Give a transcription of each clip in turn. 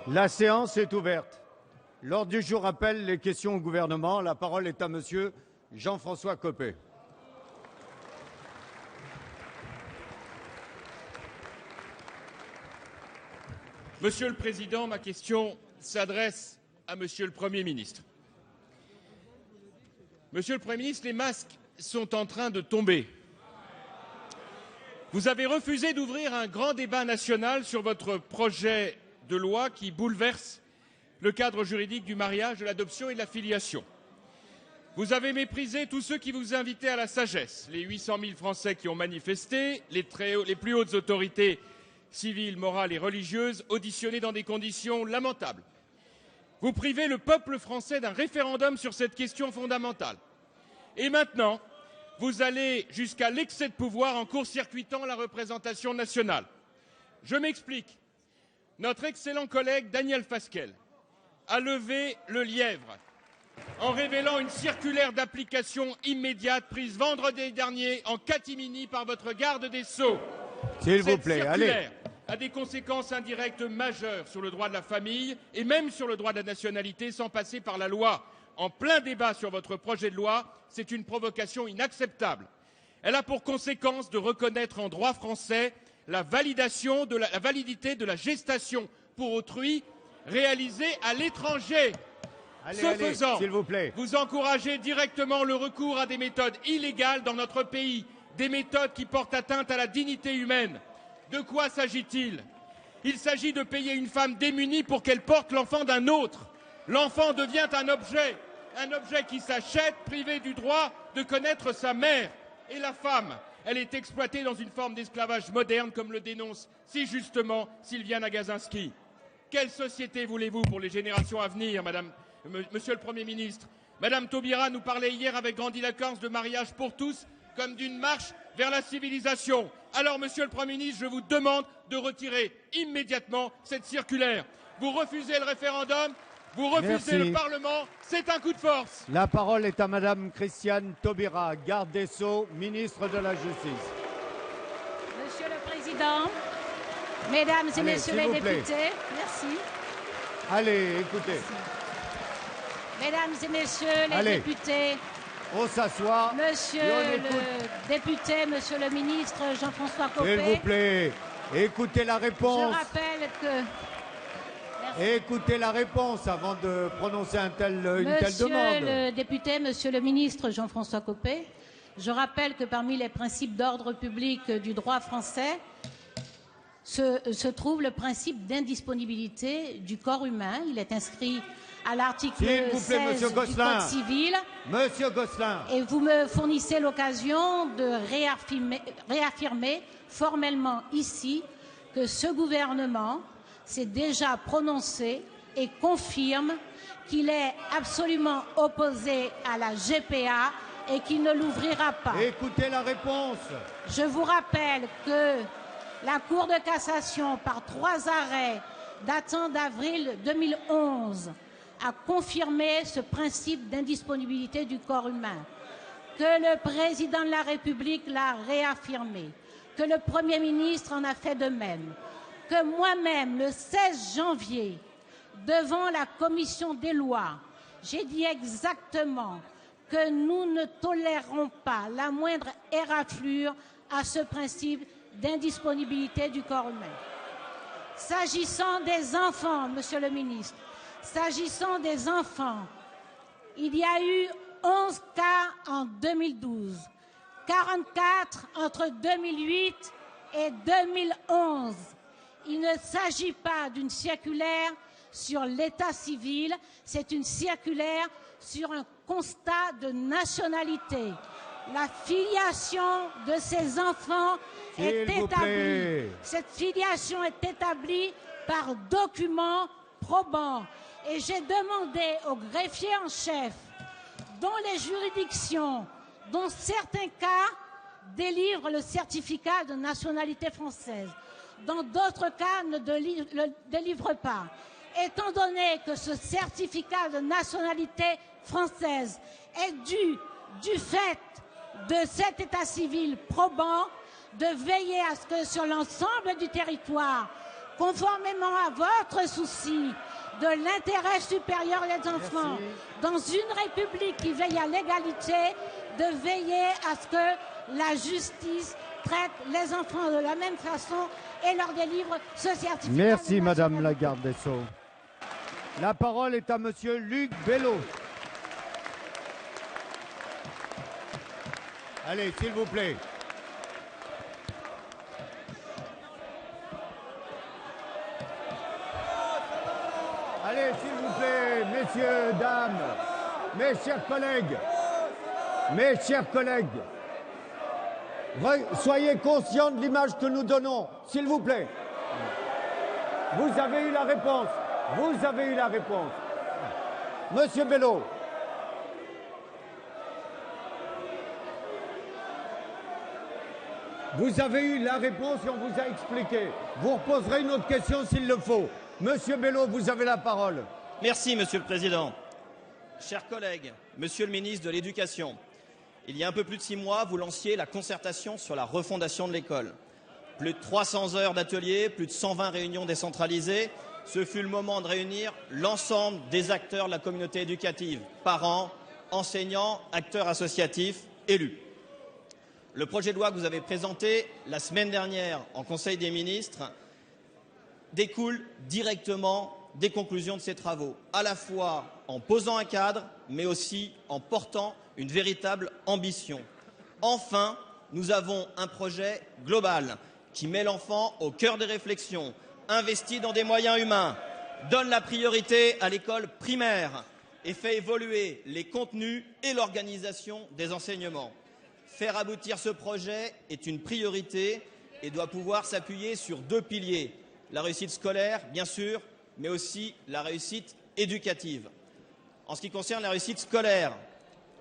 La séance est ouverte. L'ordre du jour appelle les questions au gouvernement. La parole est à monsieur Jean-François Copé. Monsieur le Président, ma question s'adresse à Monsieur le Premier ministre. Monsieur le Premier ministre, les masques sont en train de tomber. Vous avez refusé d'ouvrir un grand débat national sur votre projet de loi qui bouleverse le cadre juridique du mariage, de l'adoption et de la filiation. Vous avez méprisé tous ceux qui vous invitaient à la sagesse, les 800 000 Français qui ont manifesté, les plus hautes autorités civiles, morales et religieuses auditionnées dans des conditions lamentables. Vous privez le peuple français d'un référendum sur cette question fondamentale. Et maintenant, vous allez jusqu'à l'excès de pouvoir en court-circuitant la représentation nationale. Je m'explique. Notre excellent collègue Daniel Fasquelle a levé le lièvre en révélant une circulaire d'application immédiate prise vendredi dernier en catimini par votre garde des Sceaux. S'il vous plaît, allez. Cette circulaire a des conséquences indirectes majeures sur le droit de la famille et même sur le droit de la nationalité sans passer par la loi. En plein débat sur votre projet de loi, c'est une provocation inacceptable. Elle a pour conséquence de reconnaître en droit français la validité de la gestation pour autrui réalisée à l'étranger. Ce faisant, s'il vous plaît, vous encouragez directement le recours à des méthodes illégales dans notre pays, des méthodes qui portent atteinte à la dignité humaine. De quoi s'agit-il? Il s'agit de payer une femme démunie pour qu'elle porte l'enfant d'un autre. L'enfant devient un objet qui s'achète, privé du droit de connaître sa mère. Et la femme, elle est exploitée dans une forme d'esclavage moderne, comme le dénonce si justement Sylvia Nagasinski. Quelle société voulez-vous pour les générations à venir, Monsieur le Premier ministre? Madame Taubira nous parlait hier avec grandiloquence de mariage pour tous, comme d'une marche vers la civilisation. Alors, Monsieur le Premier ministre, je vous demande de retirer immédiatement cette circulaire. Vous refusez le référendum, vous refusez le Parlement, c'est un coup de force. La parole est à Madame Christiane Taubira, garde des Sceaux, ministre de la Justice. Monsieur le Président, Mesdames et Messieurs les députés, merci. Allez, écoutez. Mesdames et Messieurs les députés, on s'assoit. Monsieur le député, Monsieur le ministre Jean-François Copé. S'il vous plaît, écoutez la réponse. Je rappelle que... Merci. Écoutez la réponse avant de prononcer une telle demande. Monsieur le député, Monsieur le ministre Jean-François Copé, je rappelle que parmi les principes d'ordre public du droit français se trouve le principe d'indisponibilité du corps humain. Il est inscrit à l'article 16 du Code civil. Monsieur Gosselin. Et vous me fournissez l'occasion de réaffirmer formellement ici que ce gouvernement s'est déjà prononcé et confirme qu'il est absolument opposé à la GPA et qu'il ne l'ouvrira pas. Écoutez la réponse. Je vous rappelle que la Cour de cassation, par 3 arrêts datant d'avril 2011, a confirmé ce principe d'indisponibilité du corps humain, que le président de la République l'a réaffirmé, que le Premier ministre en a fait de même, que moi-même, le 16 janvier, devant la commission des lois, j'ai dit exactement que nous ne tolérerons pas la moindre éraflure à ce principe d'indisponibilité du corps humain. S'agissant des enfants, Monsieur le ministre, s'agissant des enfants, il y a eu 11 cas en 2012, 44 entre 2008 et 2011. Il ne s'agit pas d'une circulaire sur l'état civil, c'est une circulaire sur un constat de nationalité. La filiation de ces enfants est établie. Cette filiation est établie par document probant. Et j'ai demandé au greffier en chef, dont les juridictions, dont certains cas délivrent le certificat de nationalité française, dans d'autres cas ne le délivrent pas. Étant donné que ce certificat de nationalité française est dû du fait de cet état civil probant, de veiller à ce que sur l'ensemble du territoire, conformément à votre souci de l'intérêt supérieur des enfants, dans une République qui veille à l'égalité, de veiller à ce que la justice traite les enfants de la même façon et leur délivre ce certificat. Merci Madame la garde des Sceaux. La parole est à Monsieur Luc Bello. Allez, s'il vous plaît. Allez, s'il vous plaît, messieurs, dames, mes chers collègues, soyez conscients de l'image que nous donnons, s'il vous plaît. Vous avez eu la réponse. Monsieur Bello. Vous avez eu la réponse et on vous a expliqué. Vous reposerez une autre question s'il le faut. Monsieur Bello, vous avez la parole. Merci, Monsieur le Président. Chers collègues, Monsieur le ministre de l'Éducation, il y a un peu plus de 6 mois, vous lanciez la concertation sur la refondation de l'école. Plus de 300 heures d'ateliers, plus de 120 réunions décentralisées. Ce fut le moment de réunir l'ensemble des acteurs de la communauté éducative, parents, enseignants, acteurs associatifs, élus. Le projet de loi que vous avez présenté la semaine dernière en Conseil des ministres découle directement des conclusions de ces travaux, à la fois en posant un cadre, mais aussi en portant une véritable ambition. Enfin, nous avons un projet global qui met l'enfant au cœur des réflexions, investit dans des moyens humains, donne la priorité à l'école primaire et fait évoluer les contenus et l'organisation des enseignements. Faire aboutir ce projet est une priorité et doit pouvoir s'appuyer sur 2 piliers. La réussite scolaire, bien sûr, mais aussi la réussite éducative. En ce qui concerne la réussite scolaire,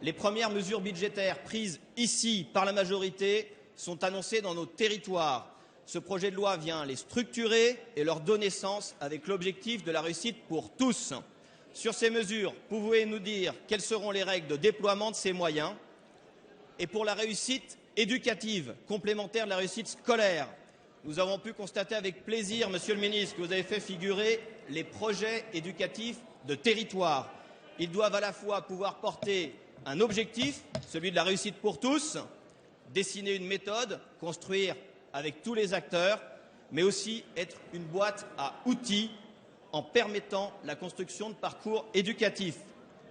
les premières mesures budgétaires prises ici par la majorité sont annoncées dans nos territoires. Ce projet de loi vient les structurer et leur donner sens avec l'objectif de la réussite pour tous. Sur ces mesures, pouvez-vous nous dire quelles seront les règles de déploiement de ces moyens? Et pour la réussite éducative, complémentaire de la réussite scolaire, nous avons pu constater avec plaisir, Monsieur le ministre, que vous avez fait figurer les projets éducatifs de territoire. Ils doivent à la fois pouvoir porter un objectif, celui de la réussite pour tous, dessiner une méthode, construire avec tous les acteurs, mais aussi être une boîte à outils en permettant la construction de parcours éducatifs.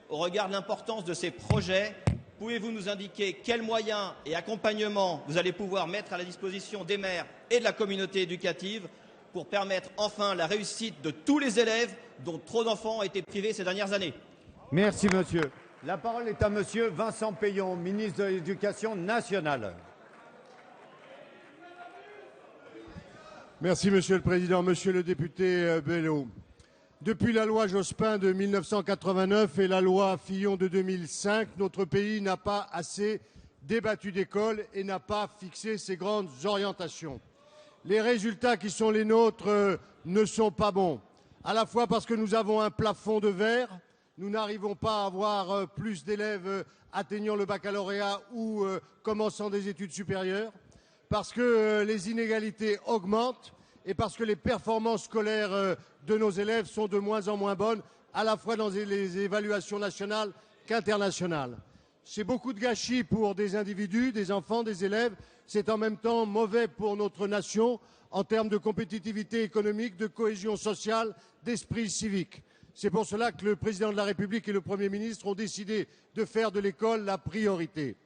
Au regard de l'importance de ces projets, pouvez-vous nous indiquer quels moyens et accompagnements vous allez pouvoir mettre à la disposition des maires et de la communauté éducative pour permettre enfin la réussite de tous les élèves dont trop d'enfants ont été privés ces dernières années? Merci, monsieur. La parole est à monsieur Vincent Peillon, ministre de l'Éducation nationale. Merci, Monsieur le Président. Monsieur le député Bello, depuis la loi Jospin de 1989 et la loi Fillon de 2005, notre pays n'a pas assez débattu d'école et n'a pas fixé ses grandes orientations. Les résultats qui sont les nôtres ne sont pas bons, à la fois parce que nous avons un plafond de verre, nous n'arrivons pas à avoir plus d'élèves atteignant le baccalauréat ou commençant des études supérieures, parce que les inégalités augmentent et parce que les performances scolaires de nos élèves sont de moins en moins bonnes, à la fois dans les évaluations nationales qu'internationales. C'est beaucoup de gâchis pour des individus, des enfants, des élèves. C'est en même temps mauvais pour notre nation en termes de compétitivité économique, de cohésion sociale, d'esprit civique. C'est pour cela que le président de la République et le Premier ministre ont décidé de faire de l'école la priorité.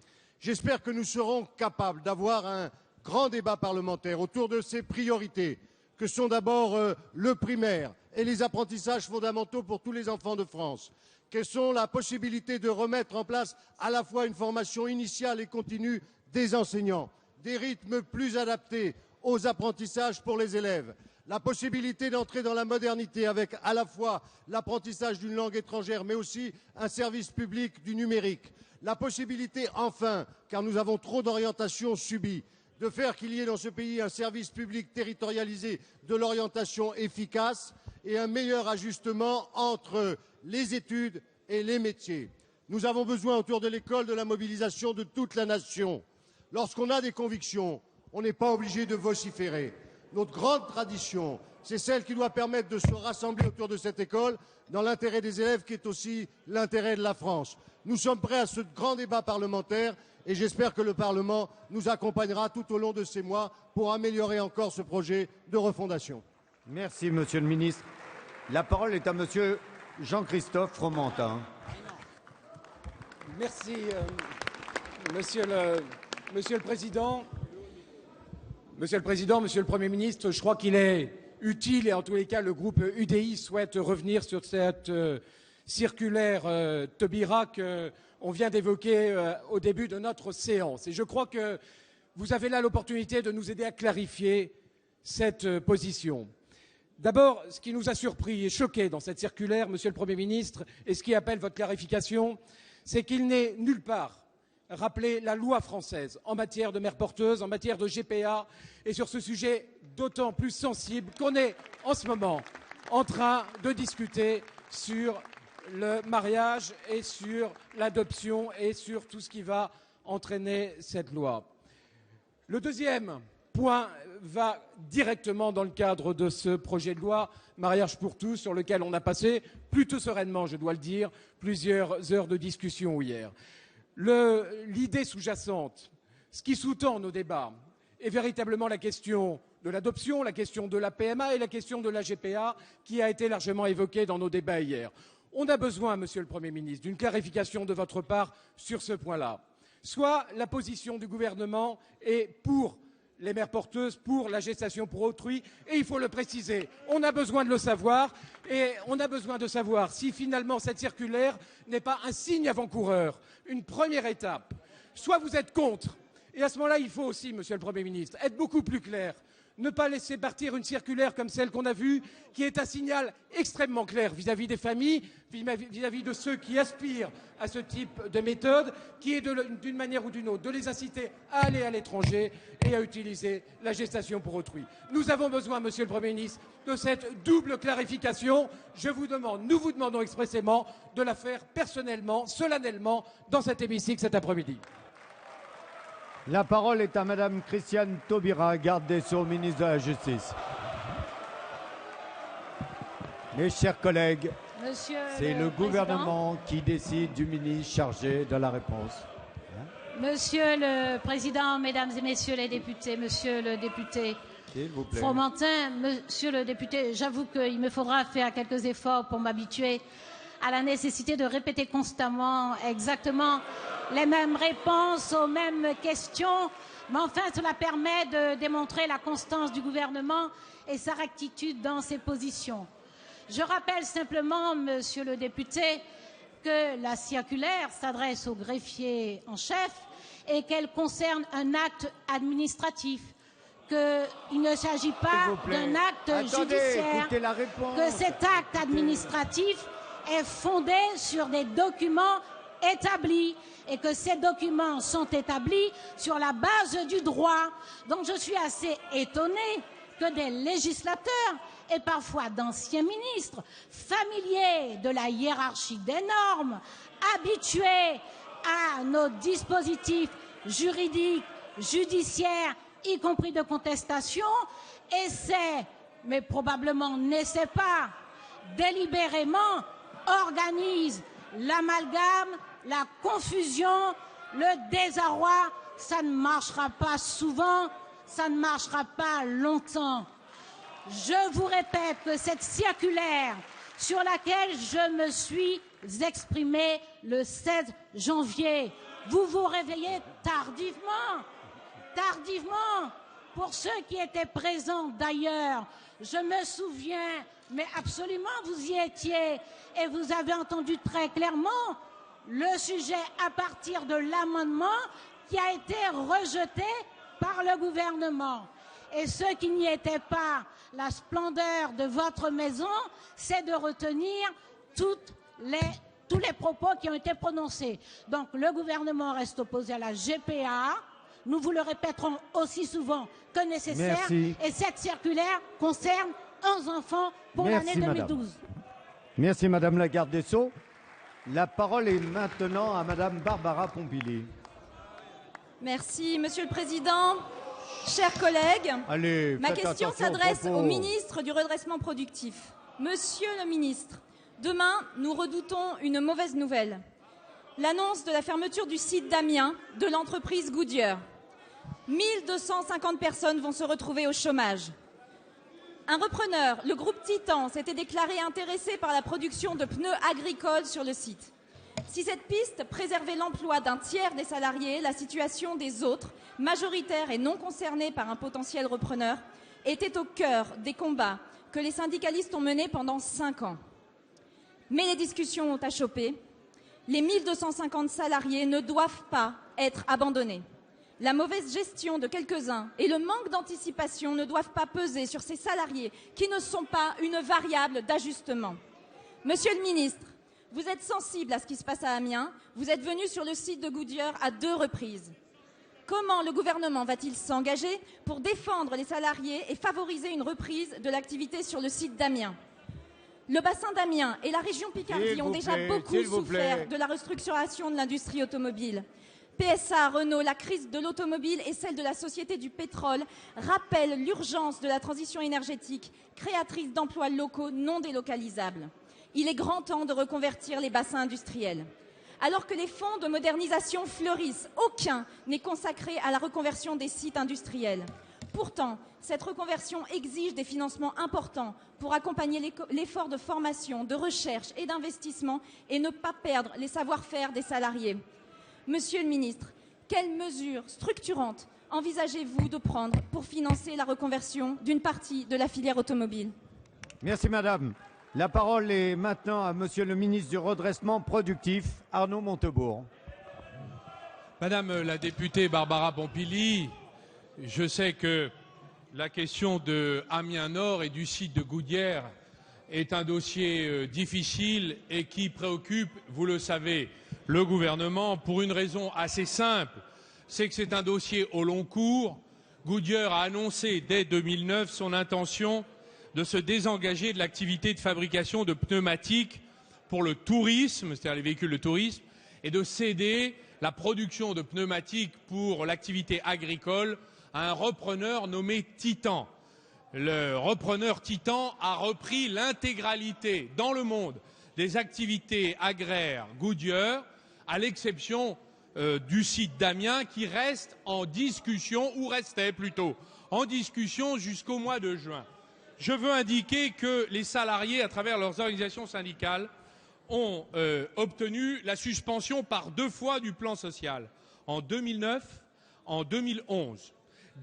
J'espère que nous serons capables d'avoir un grand débat parlementaire autour de ces priorités, que sont d'abord le primaire et les apprentissages fondamentaux pour tous les enfants de France, que sont la possibilité de remettre en place à la fois une formation initiale et continue des enseignants, des rythmes plus adaptés aux apprentissages pour les élèves, la possibilité d'entrer dans la modernité avec à la fois l'apprentissage d'une langue étrangère mais aussi un service public du numérique, la possibilité enfin, car nous avons trop d'orientations subies, de faire qu'il y ait dans ce pays un service public territorialisé de l'orientation efficace et un meilleur ajustement entre les études et les métiers. Nous avons besoin autour de l'école de la mobilisation de toute la nation. Lorsqu'on a des convictions, on n'est pas obligé de vociférer. Notre grande tradition c'est celle qui doit permettre de se rassembler autour de cette école dans l'intérêt des élèves qui est aussi l'intérêt de la France. Nous sommes prêts à ce grand débat parlementaire et j'espère que le Parlement nous accompagnera tout au long de ces mois pour améliorer encore ce projet de refondation. Merci, Monsieur le ministre. La parole est à Monsieur Jean-Christophe Fromentin. Merci, Monsieur le Président. Monsieur le Président, Monsieur le Premier ministre, je crois qu'il est utile, et en tous les cas, le groupe UDI souhaite revenir sur cette circulaire Taubira qu'on vient d'évoquer au début de notre séance. Et je crois que vous avez là l'opportunité de nous aider à clarifier cette position. D'abord, ce qui nous a surpris et choqué dans cette circulaire, Monsieur le Premier ministre, et ce qui appelle votre clarification, c'est qu'il n'est nulle part rappelé la loi française en matière de mères porteuses, en matière de GPA, et sur ce sujet d'autant plus sensible qu'on est en ce moment en train de discuter sur le mariage et sur l'adoption et sur tout ce qui va entraîner cette loi. Le deuxième point va directement dans le cadre de ce projet de loi mariage pour tous, sur lequel on a passé, plutôt sereinement, je dois le dire, plusieurs heures de discussion hier. L'idée sous-jacente, ce qui sous-tend nos débats, est véritablement la question de l'adoption, la question de la PMA et la question de la GPA, qui a été largement évoquée dans nos débats hier. On a besoin, Monsieur le Premier ministre, d'une clarification de votre part sur ce point-là. Soit la position du gouvernement est pour les mères porteuses, pour la gestation pour autrui, et il faut le préciser. On a besoin de le savoir, et on a besoin de savoir si finalement cette circulaire n'est pas un signe avant-coureur, une première étape. Soit vous êtes contre, et à ce moment-là, il faut aussi, Monsieur le Premier ministre, être beaucoup plus clair. Ne pas laisser partir une circulaire comme celle qu'on a vue, qui est un signal extrêmement clair vis-à-vis des familles, vis-à-vis de ceux qui aspirent à ce type de méthode, qui est d'une manière ou d'une autre de les inciter à aller à l'étranger et à utiliser la gestation pour autrui. Nous avons besoin, Monsieur le Premier ministre, de cette double clarification. Nous vous demandons expressément de la faire personnellement, solennellement, dans cet hémicycle cet après-midi. La parole est à Madame Christiane Taubira, garde des Sceaux, ministre de la Justice. Mes chers collègues, c'est le gouvernement qui décide du ministre chargé de la réponse. Monsieur le Président, Mesdames et Messieurs les députés, Monsieur le député Fromentin, Monsieur le député, j'avoue qu'il me faudra faire quelques efforts pour m'habituer à la nécessité de répéter constamment exactement les mêmes réponses aux mêmes questions, mais enfin cela permet de démontrer la constance du gouvernement et sa rectitude dans ses positions. Je rappelle simplement, Monsieur le député, que la circulaire s'adresse au greffier en chef et qu'elle concerne un acte administratif, qu'il ne s'agit pas d'un acte judiciaire, que cet acte administratif est fondé sur des documents établis et que ces documents sont établis sur la base du droit. Donc je suis assez étonnée que des législateurs et parfois d'anciens ministres, familiers de la hiérarchie des normes, habitués à nos dispositifs juridiques, judiciaires, y compris de contestation, essaient, mais probablement n'essaient pas, délibérément, organisent l'amalgame, la confusion, le désarroi. Ça ne marchera pas souvent, ça ne marchera pas longtemps. Je vous répète que cette circulaire sur laquelle je me suis exprimée le 16 janvier, vous vous réveillez tardivement. Pour ceux qui étaient présents d'ailleurs, je me souviens, mais absolument vous y étiez et vous avez entendu très clairement le sujet à partir de l'amendement qui a été rejeté par le gouvernement. Et ceux qui n'y étaient pas, la splendeur de votre maison, c'est de retenir tous les propos qui ont été prononcés. Donc le gouvernement reste opposé à la GPA. Nous vous le répéterons aussi souvent que nécessaire. Merci. Et cette circulaire concerne 11 enfants pour l'année 2012. Merci Madame la garde des Sceaux. La parole est maintenant à Madame Barbara Pompili. Merci Monsieur le Président. Chers collègues, Allez, ma faites question attention aux s'adresse propos. au ministre du Redressement productif. Monsieur le ministre, demain, nous redoutons une mauvaise nouvelle. L'annonce de la fermeture du site d'Amiens de l'entreprise Goodyear. 1250 personnes vont se retrouver au chômage. Un repreneur, le groupe Titan, s'était déclaré intéressé par la production de pneus agricoles sur le site. Si cette piste préservait l'emploi d'un tiers des salariés, la situation des autres, majoritaires et non concernés par un potentiel repreneur, était au cœur des combats que les syndicalistes ont menés pendant 5 ans. Mais les discussions ont achoppé. Les 1250 salariés ne doivent pas être abandonnés. La mauvaise gestion de quelques-uns et le manque d'anticipation ne doivent pas peser sur ces salariés qui ne sont pas une variable d'ajustement. Monsieur le ministre, vous êtes sensible à ce qui se passe à Amiens. Vous êtes venu sur le site de Goodyear à 2 reprises. Comment le gouvernement va-t-il s'engager pour défendre les salariés et favoriser une reprise de l'activité sur le site d'Amiens? Le bassin d'Amiens et la région Picardie ont déjà beaucoup souffert de la restructuration de l'industrie automobile. PSA, Renault, la crise de l'automobile et celle de la Société du pétrole rappellent l'urgence de la transition énergétique, créatrice d'emplois locaux non délocalisables. Il est grand temps de reconvertir les bassins industriels. Alors que les fonds de modernisation fleurissent, aucun n'est consacré à la reconversion des sites industriels. Pourtant, cette reconversion exige des financements importants pour accompagner l'effort de formation, de recherche et d'investissement et ne pas perdre les savoir-faire des salariés. Monsieur le ministre, quelles mesures structurantes envisagez-vous de prendre pour financer la reconversion d'une partie de la filière automobile? Merci madame. La parole est maintenant à monsieur le ministre du Redressement productif, Arnaud Montebourg. Madame la députée Barbara Pompili, je sais que la question de Amiens Nord et du site de Goodyear est un dossier difficile et qui préoccupe, vous le savez, le gouvernement pour une raison assez simple, c'est que c'est un dossier au long cours. Goodyear a annoncé dès 2009 son intention de se désengager de l'activité de fabrication de pneumatiques pour le tourisme, c'est-à-dire les véhicules de tourisme, et de céder la production de pneumatiques pour l'activité agricole à un repreneur nommé Titan. Le repreneur Titan a repris l'intégralité dans le monde des activités agraires Goodyear, à l'exception du site d'Amiens qui reste en discussion, ou restait plutôt en discussion jusqu'au mois de juin. Je veux indiquer que les salariés, à travers leurs organisations syndicales, ont obtenu la suspension par 2 fois du plan social, en 2009, en 2011.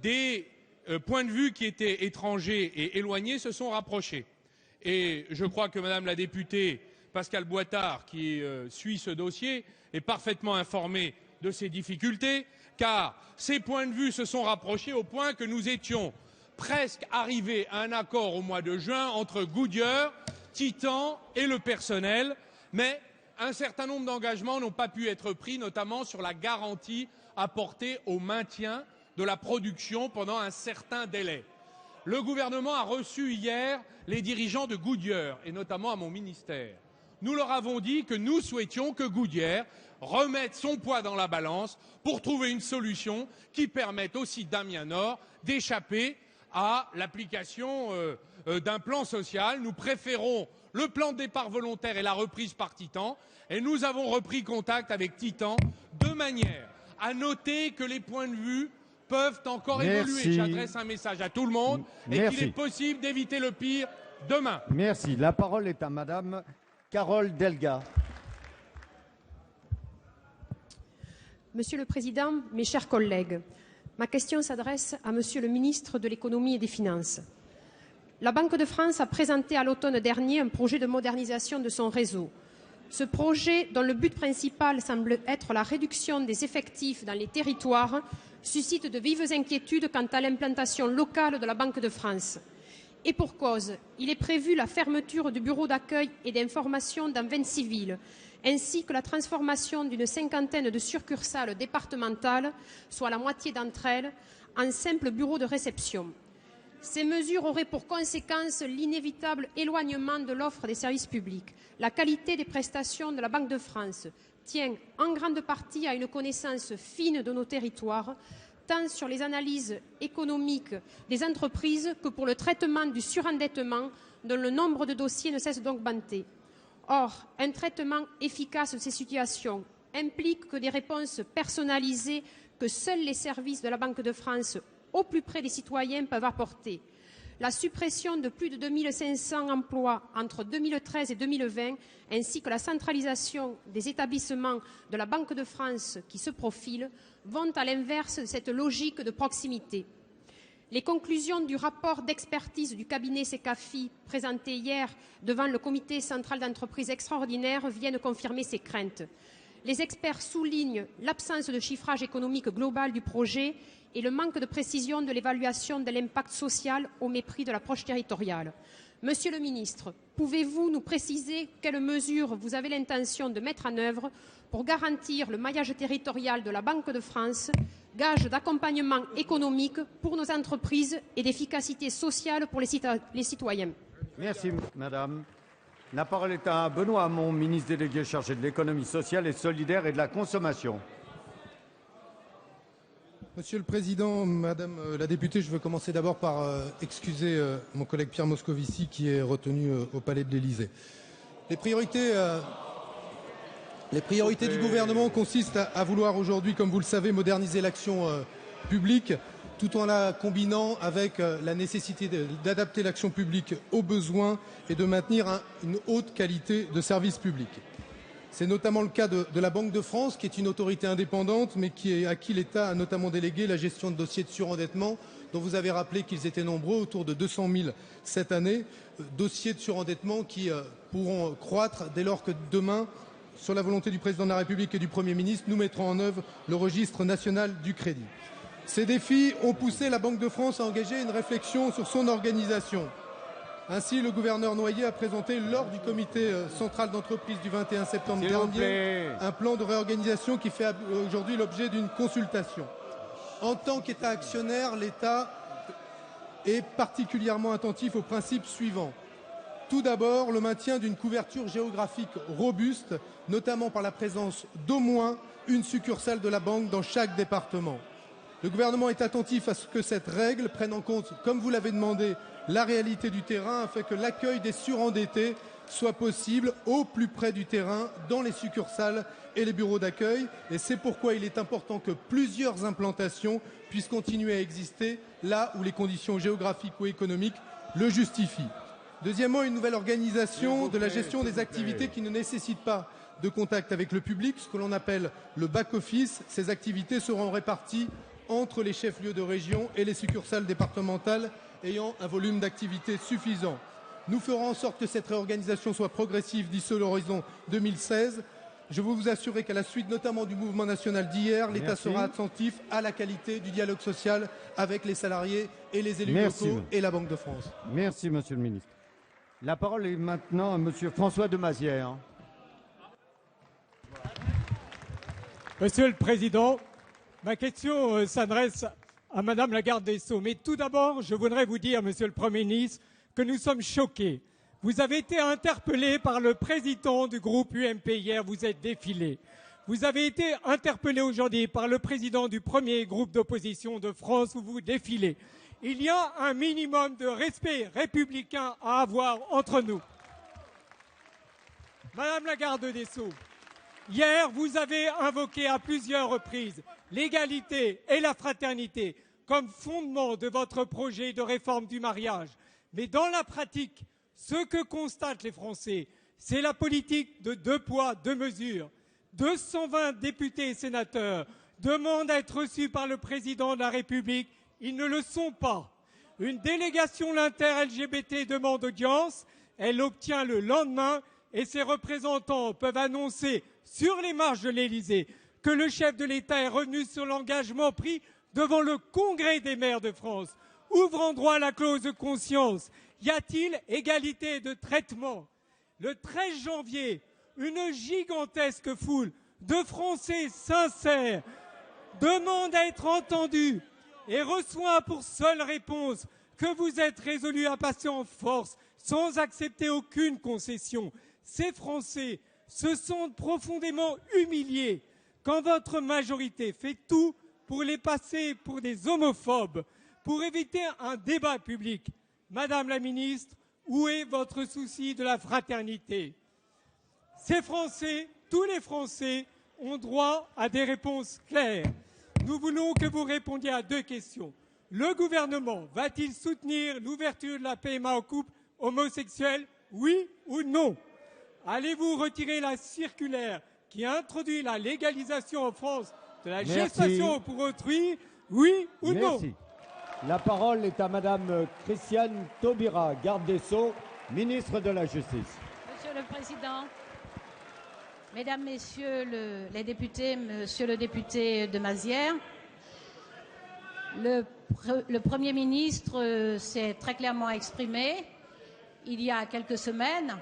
Des points de vue qui étaient étrangers et éloignés se sont rapprochés. Et je crois que Madame la députée Pascale Boitard, qui suit ce dossier, est parfaitement informée de ces difficultés, car ces points de vue se sont rapprochés au point que nous étions presque arrivés à un accord au mois de juin entre Goodyear, Titan et le personnel, mais un certain nombre d'engagements n'ont pas pu être pris, notamment sur la garantie apportée au maintien de la production pendant un certain délai. Le gouvernement a reçu hier les dirigeants de Goodyear, et notamment à mon ministère. Nous leur avons dit que nous souhaitions que Goodyear remette son poids dans la balance pour trouver une solution qui permette aussi d'Amiens Nord d'échapper à l'application d'un plan social. Nous préférons le plan de départ volontaire et la reprise par Titan, et nous avons repris contact avec Titan de manière à noter que les points de vue peuvent encore évoluer. J'adresse un message à tout le monde et qu'il est possible d'éviter le pire demain. Merci. La parole est à madame Carole Delga. Monsieur le Président, mes chers collègues, ma question s'adresse à Monsieur le ministre de l'Économie et des Finances. La Banque de France a présenté à l'automne dernier un projet de modernisation de son réseau. Ce projet, dont le but principal semble être la réduction des effectifs dans les territoires, suscite de vives inquiétudes quant à l'implantation locale de la Banque de France. Et pour cause, il est prévu la fermeture du bureau d'accueil et d'information dans 26 villes, ainsi que la transformation d'une 50aine de succursales départementales, soit la moitié d'entre elles, en simples bureaux de réception. Ces mesures auraient pour conséquence l'inévitable éloignement de l'offre des services publics. La qualité des prestations de la Banque de France tient en grande partie à une connaissance fine de nos territoires, tant sur les analyses économiques des entreprises que pour le traitement du surendettement dont le nombre de dossiers ne cesse d'augmenter. Or, un traitement efficace de ces situations implique que des réponses personnalisées que seuls les services de la Banque de France au plus près des citoyens peuvent apporter. La suppression de plus de 2500 emplois entre 2013 et 2020, ainsi que la centralisation des établissements de la Banque de France qui se profilent, vont à l'inverse de cette logique de proximité. Les conclusions du rapport d'expertise du cabinet Secafi, présenté hier devant le comité central d'entreprise extraordinaire, viennent confirmer ces craintes. Les experts soulignent l'absence de chiffrage économique global du projet et le manque de précision de l'évaluation de l'impact social au mépris de l'approche territoriale. Monsieur le ministre, pouvez-vous nous préciser quelles mesures vous avez l'intention de mettre en œuvre pour garantir le maillage territorial de la Banque de France, gage d'accompagnement économique pour nos entreprises et d'efficacité sociale pour les citoyens? Merci, madame. La parole est à Benoît Hamon, ministre délégué chargé de l'économie sociale et solidaire et de la consommation. Monsieur le Président, Madame la députée, je veux commencer d'abord par excuser mon collègue Pierre Moscovici qui est retenu au Palais de l'Élysée. Les priorités du gouvernement consistent à vouloir aujourd'hui, comme vous le savez, moderniser l'action publique tout en la combinant avec la nécessité d'adapter l'action publique aux besoins et de maintenir une haute qualité de service public. C'est notamment le cas de la Banque de France, qui est une autorité indépendante, mais à qui l'État a notamment délégué la gestion de dossiers de surendettement, dont vous avez rappelé qu'ils étaient nombreux, autour de 200 000 cette année, dossiers de surendettement qui pourront croître dès lors que demain, sur la volonté du Président de la République et du Premier ministre, nous mettrons en œuvre le registre national du crédit. Ces défis ont poussé la Banque de France à engager une réflexion sur son organisation. Ainsi, le gouverneur Noyer a présenté lors du comité central d'entreprise du 21 septembre dernier un plan de réorganisation qui fait aujourd'hui l'objet d'une consultation. En tant qu'État actionnaire, l'État est particulièrement attentif aux principes suivants. Tout d'abord, le maintien d'une couverture géographique robuste, notamment par la présence d'au moins une succursale de la banque dans chaque département. Le gouvernement est attentif à ce que cette règle prenne en compte, comme vous l'avez demandé, la réalité du terrain afin que l'accueil des surendettés soit possible au plus près du terrain, dans les succursales et les bureaux d'accueil. Et c'est pourquoi il est important que plusieurs implantations puissent continuer à exister là où les conditions géographiques ou économiques le justifient. Deuxièmement, une nouvelle organisation de la gestion des activités qui ne nécessitent pas de contact avec le public, ce que l'on appelle le back-office. Ces activités seront réparties entre les chefs-lieux de région et les succursales départementales ayant un volume d'activité suffisant. Nous ferons en sorte que cette réorganisation soit progressive d'ici l'horizon 2016. Je veux vous assurer qu'à la suite notamment du mouvement national d'hier, l'État sera attentif à la qualité du dialogue social avec les salariés et les élus locaux et la Banque de France. Merci, Monsieur le Ministre. La parole est maintenant à Monsieur François Demazière. Monsieur le Président, ma question s'adresse à Madame la garde des Sceaux. Mais tout d'abord, je voudrais vous dire, Monsieur le Premier ministre, que nous sommes choqués. Vous avez été interpellé par le président du groupe UMP hier, vous êtes défilé. Vous avez été interpellé aujourd'hui par le président du premier groupe d'opposition de France où vous défilez. Il y a un minimum de respect républicain à avoir entre nous. Madame la garde des Sceaux, hier, vous avez invoqué à plusieurs reprises l'égalité et la fraternité comme fondement de votre projet de réforme du mariage. Mais dans la pratique, ce que constatent les Français, c'est la politique de 2 poids, 2 mesures. 220 députés et sénateurs demandent à être reçus par le président de la République. Ils ne le sont pas. Une délégation l'inter-LGBT demande audience. Elle l'obtient le lendemain et ses représentants peuvent annoncer sur les marches de l'Élysée que le chef de l'État est revenu sur l'engagement pris devant le Congrès des maires de France. Ouvrant droit à la clause de conscience, y a-t-il égalité de traitement? Le 13 janvier, une gigantesque foule de Français sincères demande à être entendue et reçoit pour seule réponse que vous êtes résolus à passer en force sans accepter aucune concession. Ces Français se sentent profondément humiliés quand votre majorité fait tout pour les passer pour des homophobes, pour éviter un débat public. Madame la ministre, où est votre souci de la fraternité? Ces Français, tous les Français, ont droit à des réponses claires. Nous voulons que vous répondiez à 2 questions. Le gouvernement va-t-il soutenir l'ouverture de la PMA aux couples homosexuels, oui ou non? Allez-vous retirer la circulaire qui introduit la légalisation en France de la gestation pour autrui, oui ou non? La parole est à Madame Christiane Taubira, garde des Sceaux, ministre de la Justice. Monsieur le Président, Mesdames, Messieurs les députés, Monsieur le député de Mazières, le Premier ministre s'est très clairement exprimé il y a quelques semaines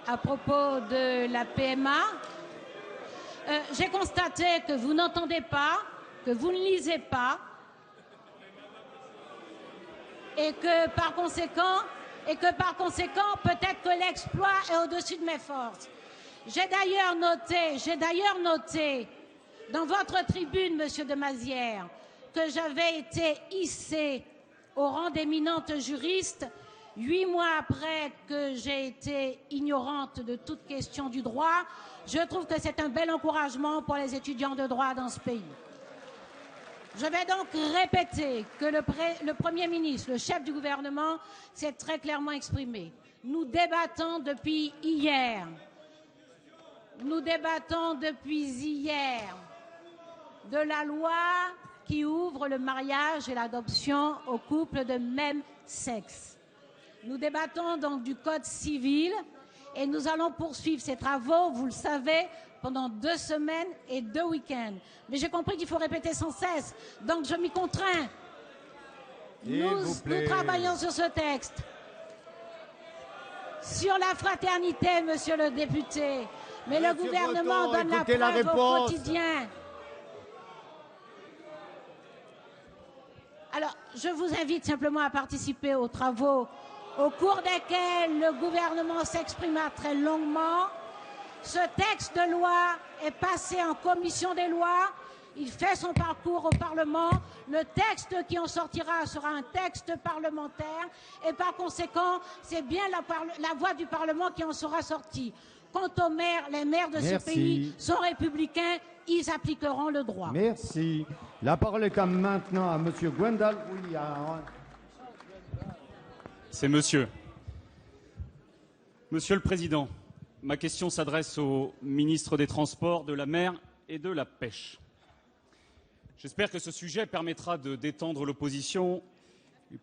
à propos de la PMA. J'ai constaté que vous n'entendez pas, que vous ne lisez pas, et que par conséquent, peut-être que l'exploit est au-dessus de mes forces. J'ai d'ailleurs noté dans votre tribune, Monsieur de Mazières, que j'avais été hissée au rang d'éminente juriste 8 mois après que j'ai été ignorante de toute question du droit. Je trouve que c'est un bel encouragement pour les étudiants de droit dans ce pays. Je vais donc répéter que le Premier ministre, le chef du gouvernement, s'est très clairement exprimé. Nous débattons depuis hier. De la loi qui ouvre le mariage et l'adoption aux couples de même sexe. Nous débattons donc du Code civil et nous allons poursuivre ces travaux, vous le savez, pendant 2 semaines et 2 week-ends. Mais j'ai compris qu'il faut répéter sans cesse, donc je m'y contrains. Nous travaillons sur ce texte. Sur la fraternité, monsieur le député. Mais le gouvernement donne la preuve au quotidien. Alors, je vous invite simplement à participer aux travaux au cours desquels le gouvernement s'exprima très longuement. Ce texte de loi est passé en commission des lois. Il fait son parcours au Parlement. Le texte qui en sortira sera un texte parlementaire. Et par conséquent, c'est bien la voix du Parlement qui en sera sortie. Quant aux maires, les maires de ce pays sont républicains. Ils appliqueront le droit. Merci. La parole est maintenant à Monsieur Gwendal Williams. C'est monsieur. Monsieur le Président, ma question s'adresse au ministre des Transports, de la Mer et de la Pêche. J'espère que ce sujet permettra de détendre l'opposition,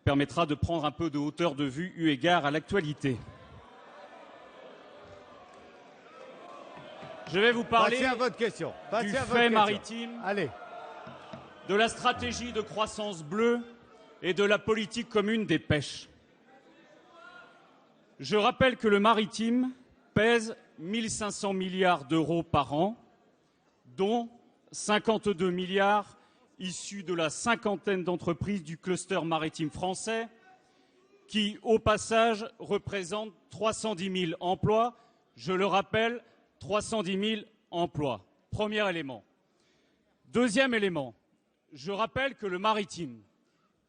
permettra de prendre un peu de hauteur de vue eu égard à l'actualité. Je vais vous parler du fait maritime, de la stratégie de croissance bleue et de la politique commune des pêches. Je rappelle que le maritime pèse 1 500 milliards d'euros par an, dont 52 milliards issus de la cinquantaine d'entreprises du cluster maritime français, qui, au passage, représentent 310 000 emplois. Je le rappelle, 310 000 emplois. Premier élément. Deuxième élément, je rappelle que le maritime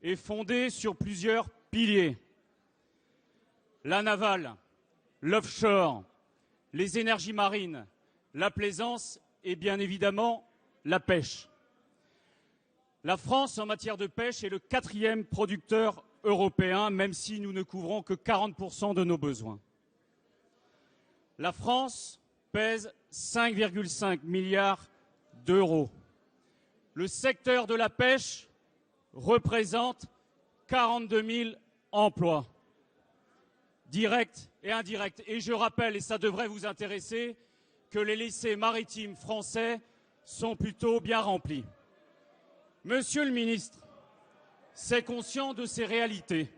est fondé sur plusieurs piliers. La navale, l'offshore, les énergies marines, la plaisance et bien évidemment la pêche. La France, en matière de pêche, est le 4e producteur européen, même si nous ne couvrons que 40% de nos besoins. La France pèse 5,5 milliards d'euros. Le secteur de la pêche représente 42 000 emplois, directs et indirects. Et je rappelle, et ça devrait vous intéresser, que les lycées maritimes français sont plutôt bien remplis. Monsieur le ministre, c'est conscient de ces réalités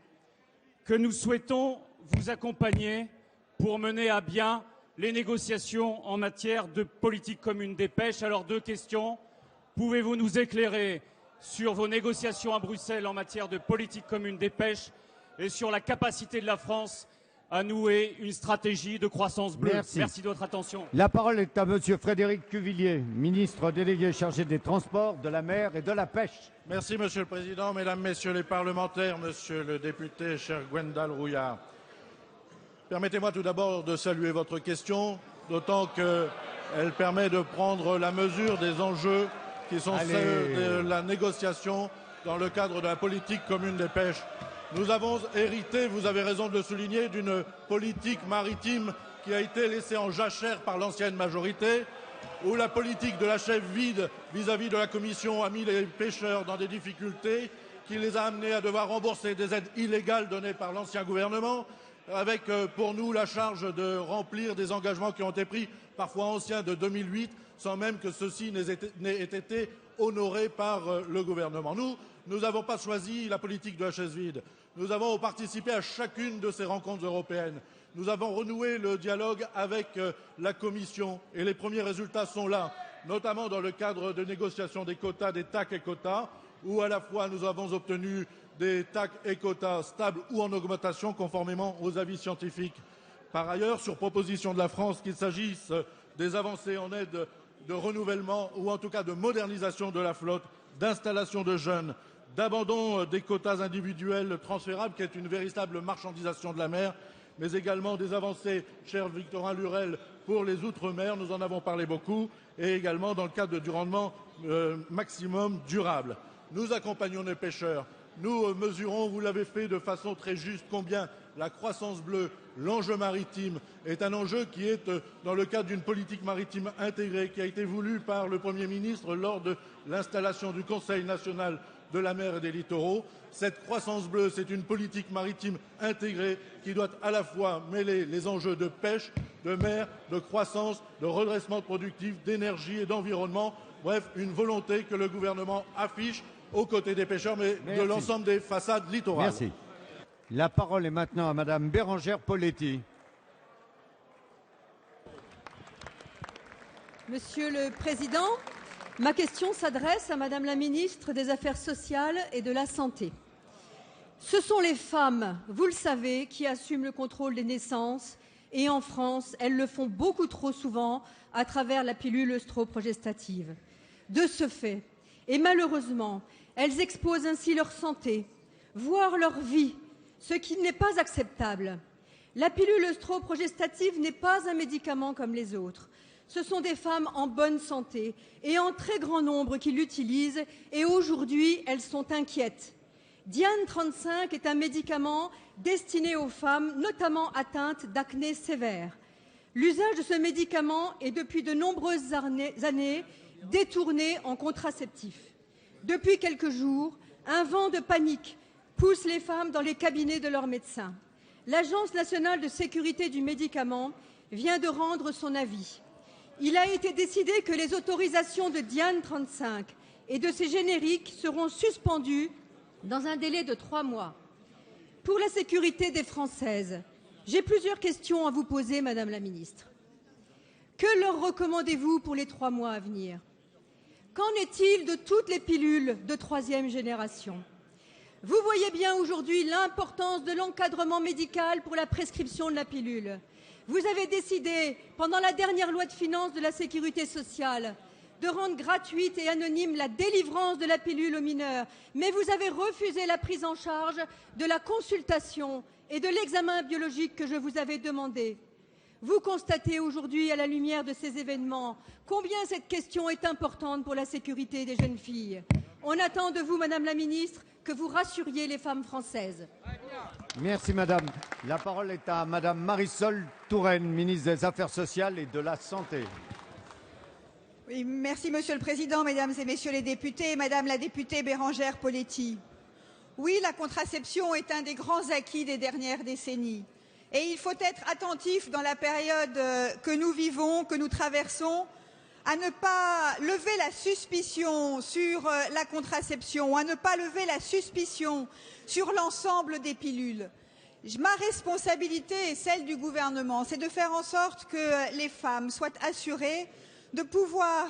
que nous souhaitons vous accompagner pour mener à bien les négociations en matière de politique commune des pêches. Alors, 2 questions. Pouvez-vous nous éclairer sur vos négociations à Bruxelles en matière de politique commune des pêches et sur la capacité de la France à nouer une stratégie de croissance bleue. Merci De votre attention. La parole est à Monsieur Frédéric Cuvillier, ministre délégué chargé des Transports, de la mer et de la pêche. Merci Monsieur le Président, Mesdames, Messieurs les parlementaires, Monsieur le député, cher Gwendal Rouillard. Permettez-moi tout d'abord de saluer votre question, d'autant qu'elle permet de prendre la mesure des enjeux qui sont ceux de la négociation dans le cadre de la politique commune des pêches. Nous avons hérité, vous avez raison de le souligner, d'une politique maritime qui a été laissée en jachère par l'ancienne majorité, où la politique de la chèvre vide vis-à-vis de la Commission a mis les pêcheurs dans des difficultés, qui les a amenés à devoir rembourser des aides illégales données par l'ancien gouvernement, avec pour nous la charge de remplir des engagements qui ont été pris, parfois anciens, de 2008, sans même que ceux-ci n'aient été honorés par le gouvernement. Nous n'avons pas choisi la politique de la chaise vide. Nous avons participé à chacune de ces rencontres européennes. Nous avons renoué le dialogue avec la Commission et les premiers résultats sont là, notamment dans le cadre de négociations des quotas, des TAC et quotas, où à la fois nous avons obtenu des TAC et quotas stables ou en augmentation conformément aux avis scientifiques. Par ailleurs, sur proposition de la France, qu'il s'agisse des avancées en aide de renouvellement ou en tout cas de modernisation de la flotte, d'installation de jeunes, d'abandon des quotas individuels transférables, qui est une véritable marchandisation de la mer, mais également des avancées, cher Victorin Lurel, pour les Outre-mer, nous en avons parlé beaucoup, et également dans le cadre du rendement maximum durable. Nous accompagnons les pêcheurs. Nous mesurons, vous l'avez fait de façon très juste, combien la croissance bleue, l'enjeu maritime, est un enjeu qui est dans le cadre d'une politique maritime intégrée qui a été voulue par le Premier ministre lors de l'installation du Conseil national de la mer et des littoraux. Cette croissance bleue, c'est une politique maritime intégrée qui doit à la fois mêler les enjeux de pêche, de mer, de croissance, de redressement productif, d'énergie et d'environnement. Bref, une volonté que le gouvernement affiche aux côtés des pêcheurs, mais de l'ensemble des façades littorales. Merci. La parole est maintenant à Madame Bérengère Poletti. Monsieur le Président, ma question s'adresse à Madame la Ministre des Affaires sociales et de la Santé. Ce sont les femmes, vous le savez, qui assument le contrôle des naissances et en France, elles le font beaucoup trop souvent à travers la pilule œstroprogestative. De ce fait, et malheureusement, elles exposent ainsi leur santé, voire leur vie, ce qui n'est pas acceptable. La pilule œstroprogestative n'est pas un médicament comme les autres. Ce sont des femmes en bonne santé et en très grand nombre qui l'utilisent et aujourd'hui, elles sont inquiètes. Diane 35 est un médicament destiné aux femmes, notamment atteintes d'acné sévère. L'usage de ce médicament est depuis de nombreuses années détourné en contraceptif. Depuis quelques jours, un vent de panique pousse les femmes dans les cabinets de leurs médecins. L'Agence nationale de sécurité du médicament vient de rendre son avis. Il a été décidé que les autorisations de Diane 35 et de ses génériques seront suspendues dans un délai de 3 mois. Pour la sécurité des Françaises, j'ai plusieurs questions à vous poser, Madame la Ministre. Que leur recommandez-vous pour les 3 mois à venir? Qu'en est-il de toutes les pilules de 3e génération? Vous voyez bien aujourd'hui l'importance de l'encadrement médical pour la prescription de la pilule. Vous avez décidé, pendant la dernière loi de finances de la sécurité sociale, de rendre gratuite et anonyme la délivrance de la pilule aux mineurs, mais vous avez refusé la prise en charge de la consultation et de l'examen biologique que je vous avais demandé. Vous constatez aujourd'hui, à la lumière de ces événements, combien cette question est importante pour la sécurité des jeunes filles. On attend de vous, Madame la Ministre, que vous rassuriez les femmes françaises. Merci Madame. La parole est à Madame Marisol Touraine, ministre des Affaires sociales et de la Santé. Oui, merci Monsieur le Président, Mesdames et Messieurs les députés, Madame la députée Bérengère Poletti. Oui, la contraception est un des grands acquis des dernières décennies. Et il faut être attentif dans la période que nous vivons, que nous traversons, à ne pas lever la suspicion sur la contraception, à ne pas lever la suspicion sur l'ensemble des pilules. Ma responsabilité et celle du gouvernement, c'est de faire en sorte que les femmes soient assurées de pouvoir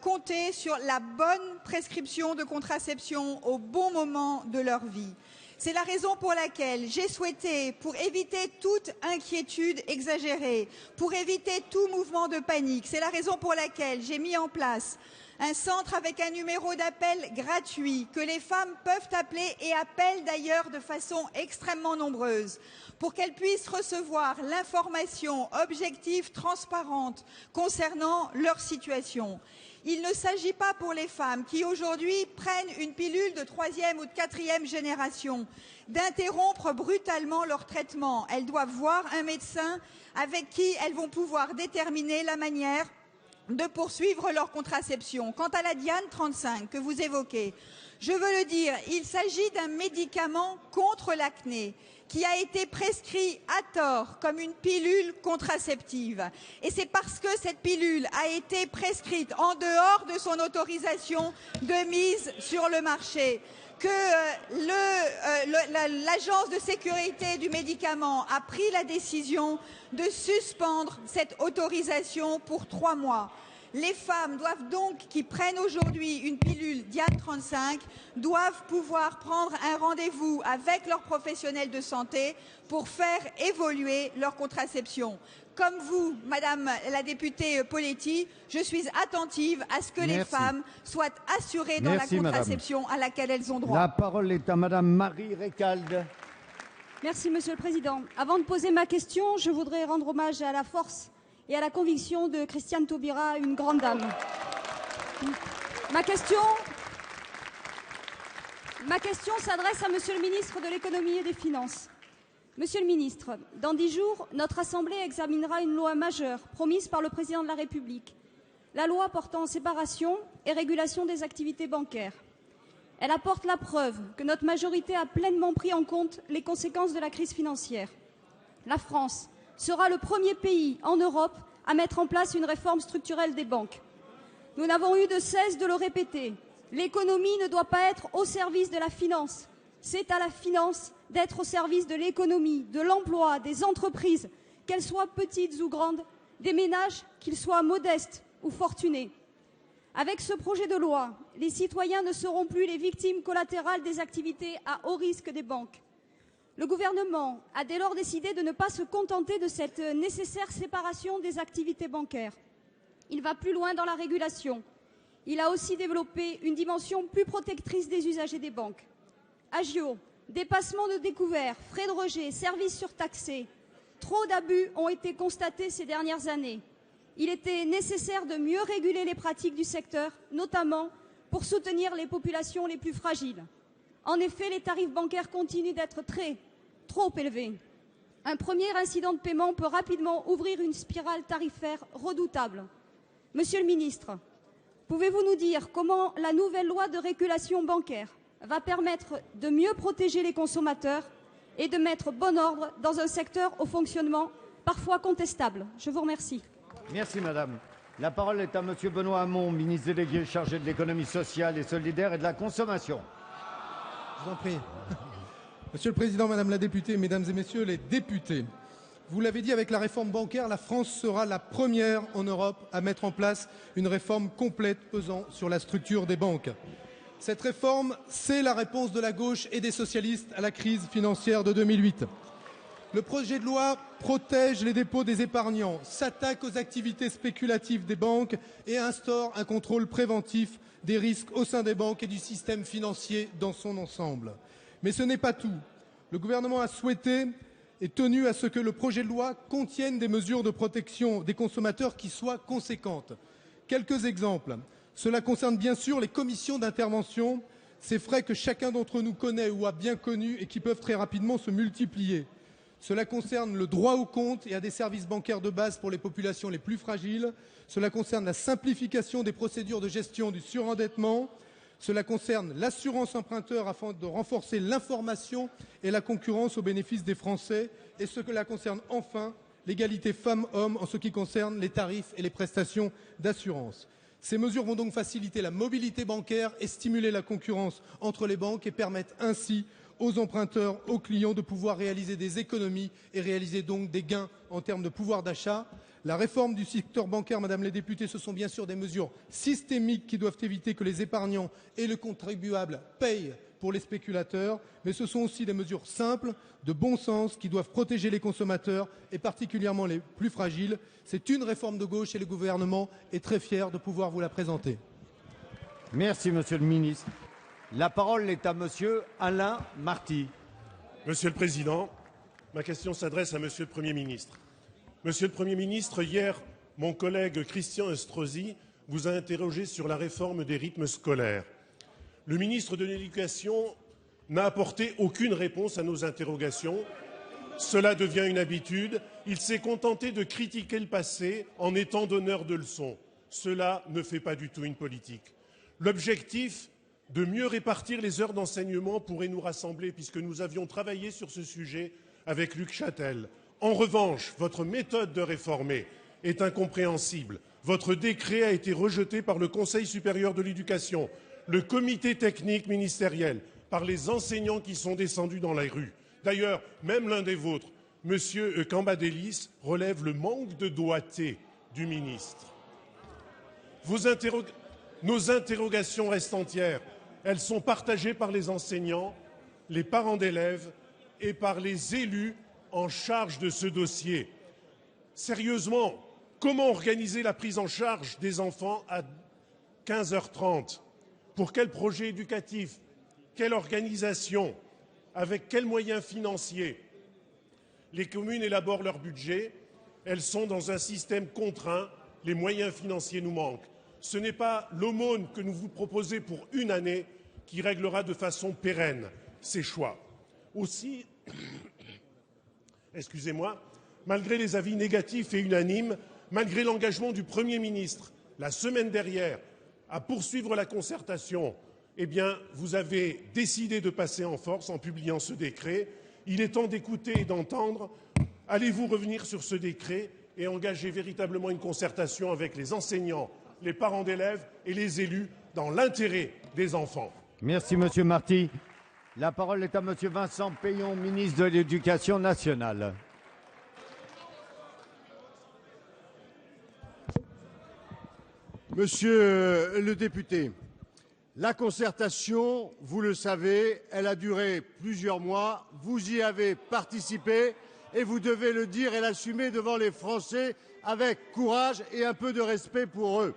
compter sur la bonne prescription de contraception au bon moment de leur vie. C'est la raison pour laquelle j'ai souhaité, pour éviter toute inquiétude exagérée, pour éviter tout mouvement de panique, c'est la raison pour laquelle j'ai mis en place un centre avec un numéro d'appel gratuit que les femmes peuvent appeler et appellent d'ailleurs de façon extrêmement nombreuse pour qu'elles puissent recevoir l'information objective, transparente concernant leur situation. Il ne s'agit pas pour les femmes qui aujourd'hui prennent une pilule de 3e ou de 4e génération d'interrompre brutalement leur traitement. Elles doivent voir un médecin avec qui elles vont pouvoir déterminer la manière de poursuivre leur contraception. Quant à la Diane 35 que vous évoquez, je veux le dire, il s'agit d'un médicament contre l'acné qui a été prescrit à tort comme une pilule contraceptive. Et c'est parce que cette pilule a été prescrite en dehors de son autorisation de mise sur le marché que l'Agence de sécurité du médicament a pris la décision de suspendre cette autorisation pour 3 mois. Les femmes doivent donc, qui prennent aujourd'hui une pilule Diane 35, doivent pouvoir prendre un rendez-vous avec leur professionnel de santé pour faire évoluer leur contraception. Comme vous, Madame la députée Poletti, je suis attentive à ce que les femmes soient assurées dans la contraception à laquelle elles ont droit. La parole est à Madame Marie Recalde. Merci, Monsieur le Président. Avant de poser ma question, je voudrais rendre hommage à la force et à la conviction de Christiane Taubira, une grande dame. Ma question s'adresse à Monsieur le ministre de l'Économie et des Finances. Monsieur le ministre, dans 10 jours, notre Assemblée examinera une loi majeure promise par le Président de la République, la loi portant séparation et régulation des activités bancaires. Elle apporte la preuve que notre majorité a pleinement pris en compte les conséquences de la crise financière. La France sera le premier pays en Europe à mettre en place une réforme structurelle des banques. Nous n'avons eu de cesse de le répéter. L'économie ne doit pas être au service de la finance. C'est à la finance d'être au service de l'économie, de l'emploi, des entreprises, qu'elles soient petites ou grandes, des ménages, qu'ils soient modestes ou fortunés. Avec ce projet de loi, les citoyens ne seront plus les victimes collatérales des activités à haut risque des banques. Le gouvernement a dès lors décidé de ne pas se contenter de cette nécessaire séparation des activités bancaires. Il va plus loin dans la régulation. Il a aussi développé une dimension plus protectrice des usagers des banques. Agio, dépassement de découvert, frais de rejet, services surtaxés. Trop d'abus ont été constatés ces dernières années. Il était nécessaire de mieux réguler les pratiques du secteur, notamment pour soutenir les populations les plus fragiles. En effet, les tarifs bancaires continuent d'être trop élevés. Un premier incident de paiement peut rapidement ouvrir une spirale tarifaire redoutable. Monsieur le ministre, pouvez-vous nous dire comment la nouvelle loi de régulation bancaire va permettre de mieux protéger les consommateurs et de mettre bon ordre dans un secteur au fonctionnement parfois contestable? Je vous remercie. Merci, Madame. La parole est à Monsieur Benoît Hamon, ministre délégué chargé de l'économie sociale et solidaire et de la consommation. Je vous en prie. Monsieur le Président, Madame la députée, Mesdames et Messieurs les députés, vous l'avez dit, avec la réforme bancaire, la France sera la première en Europe à mettre en place une réforme complète pesant sur la structure des banques. Cette réforme, c'est la réponse de la gauche et des socialistes à la crise financière de 2008. Le projet de loi protège les dépôts des épargnants, s'attaque aux activités spéculatives des banques et instaure un contrôle préventif des risques au sein des banques et du système financier dans son ensemble. Mais ce n'est pas tout. Le gouvernement a souhaité et tenu à ce que le projet de loi contienne des mesures de protection des consommateurs qui soient conséquentes. Quelques exemples. Cela concerne bien sûr les commissions d'intervention, ces frais que chacun d'entre nous connaît ou a bien connus et qui peuvent très rapidement se multiplier. Cela concerne le droit au compte et à des services bancaires de base pour les populations les plus fragiles. Cela concerne la simplification des procédures de gestion du surendettement. Cela concerne l'assurance emprunteur afin de renforcer l'information et la concurrence au bénéfice des Français. Et cela concerne enfin l'égalité femmes-hommes en ce qui concerne les tarifs et les prestations d'assurance. Ces mesures vont donc faciliter la mobilité bancaire et stimuler la concurrence entre les banques et permettre ainsi aux emprunteurs, aux clients de pouvoir réaliser des économies et réaliser donc des gains en termes de pouvoir d'achat. La réforme du secteur bancaire, Madame les députées, ce sont bien sûr des mesures systémiques qui doivent éviter que les épargnants et le contribuable payent pour les spéculateurs, mais ce sont aussi des mesures simples, de bon sens, qui doivent protéger les consommateurs et particulièrement les plus fragiles. C'est une réforme de gauche et le gouvernement est très fier de pouvoir vous la présenter. Merci, Monsieur le ministre. La parole est à Monsieur Alain Marty. Monsieur le Président, ma question s'adresse à Monsieur le Premier ministre. Monsieur le Premier ministre, hier, mon collègue Christian Estrosi vous a interrogé sur la réforme des rythmes scolaires. Le ministre de l'Éducation n'a apporté aucune réponse à nos interrogations. Cela devient une habitude. Il s'est contenté de critiquer le passé en étant donneur de leçons. Cela ne fait pas du tout une politique. L'objectif de mieux répartir les heures d'enseignement pourrait nous rassembler, puisque nous avions travaillé sur ce sujet avec Luc Châtel. En revanche, votre méthode de réformer est incompréhensible. Votre décret a été rejeté par le Conseil supérieur de l'éducation, le comité technique ministériel, par les enseignants qui sont descendus dans la rue. D'ailleurs, même l'un des vôtres, M. Cambadélis, relève le manque de doigté du ministre. Nos interrogations restent entières. Elles sont partagées par les enseignants, les parents d'élèves et par les élus en charge de ce dossier. Sérieusement, comment organiser la prise en charge des enfants à 15h30 ? Pour quel projet éducatif ? Quelle organisation ? Avec quels moyens financiers ? Les communes élaborent leur budget. Elles sont dans un système contraint. Les moyens financiers nous manquent. Ce n'est pas l'aumône que nous vous proposez pour une année qui réglera de façon pérenne ces choix. Aussi, excusez-moi, malgré les avis négatifs et unanimes, malgré l'engagement du Premier ministre la semaine dernière à poursuivre la concertation, eh bien, vous avez décidé de passer en force en publiant ce décret. Il est temps d'écouter et d'entendre. Allez-vous revenir sur ce décret et engager véritablement une concertation avec les enseignants, les parents d'élèves et les élus dans l'intérêt des enfants? Merci, Monsieur Marty. La parole est à Monsieur Vincent Peillon, ministre de l'Éducation nationale. Monsieur le député, la concertation, vous le savez, elle a duré plusieurs mois. Vous y avez participé et vous devez le dire et l'assumer devant les Français avec courage et un peu de respect pour eux.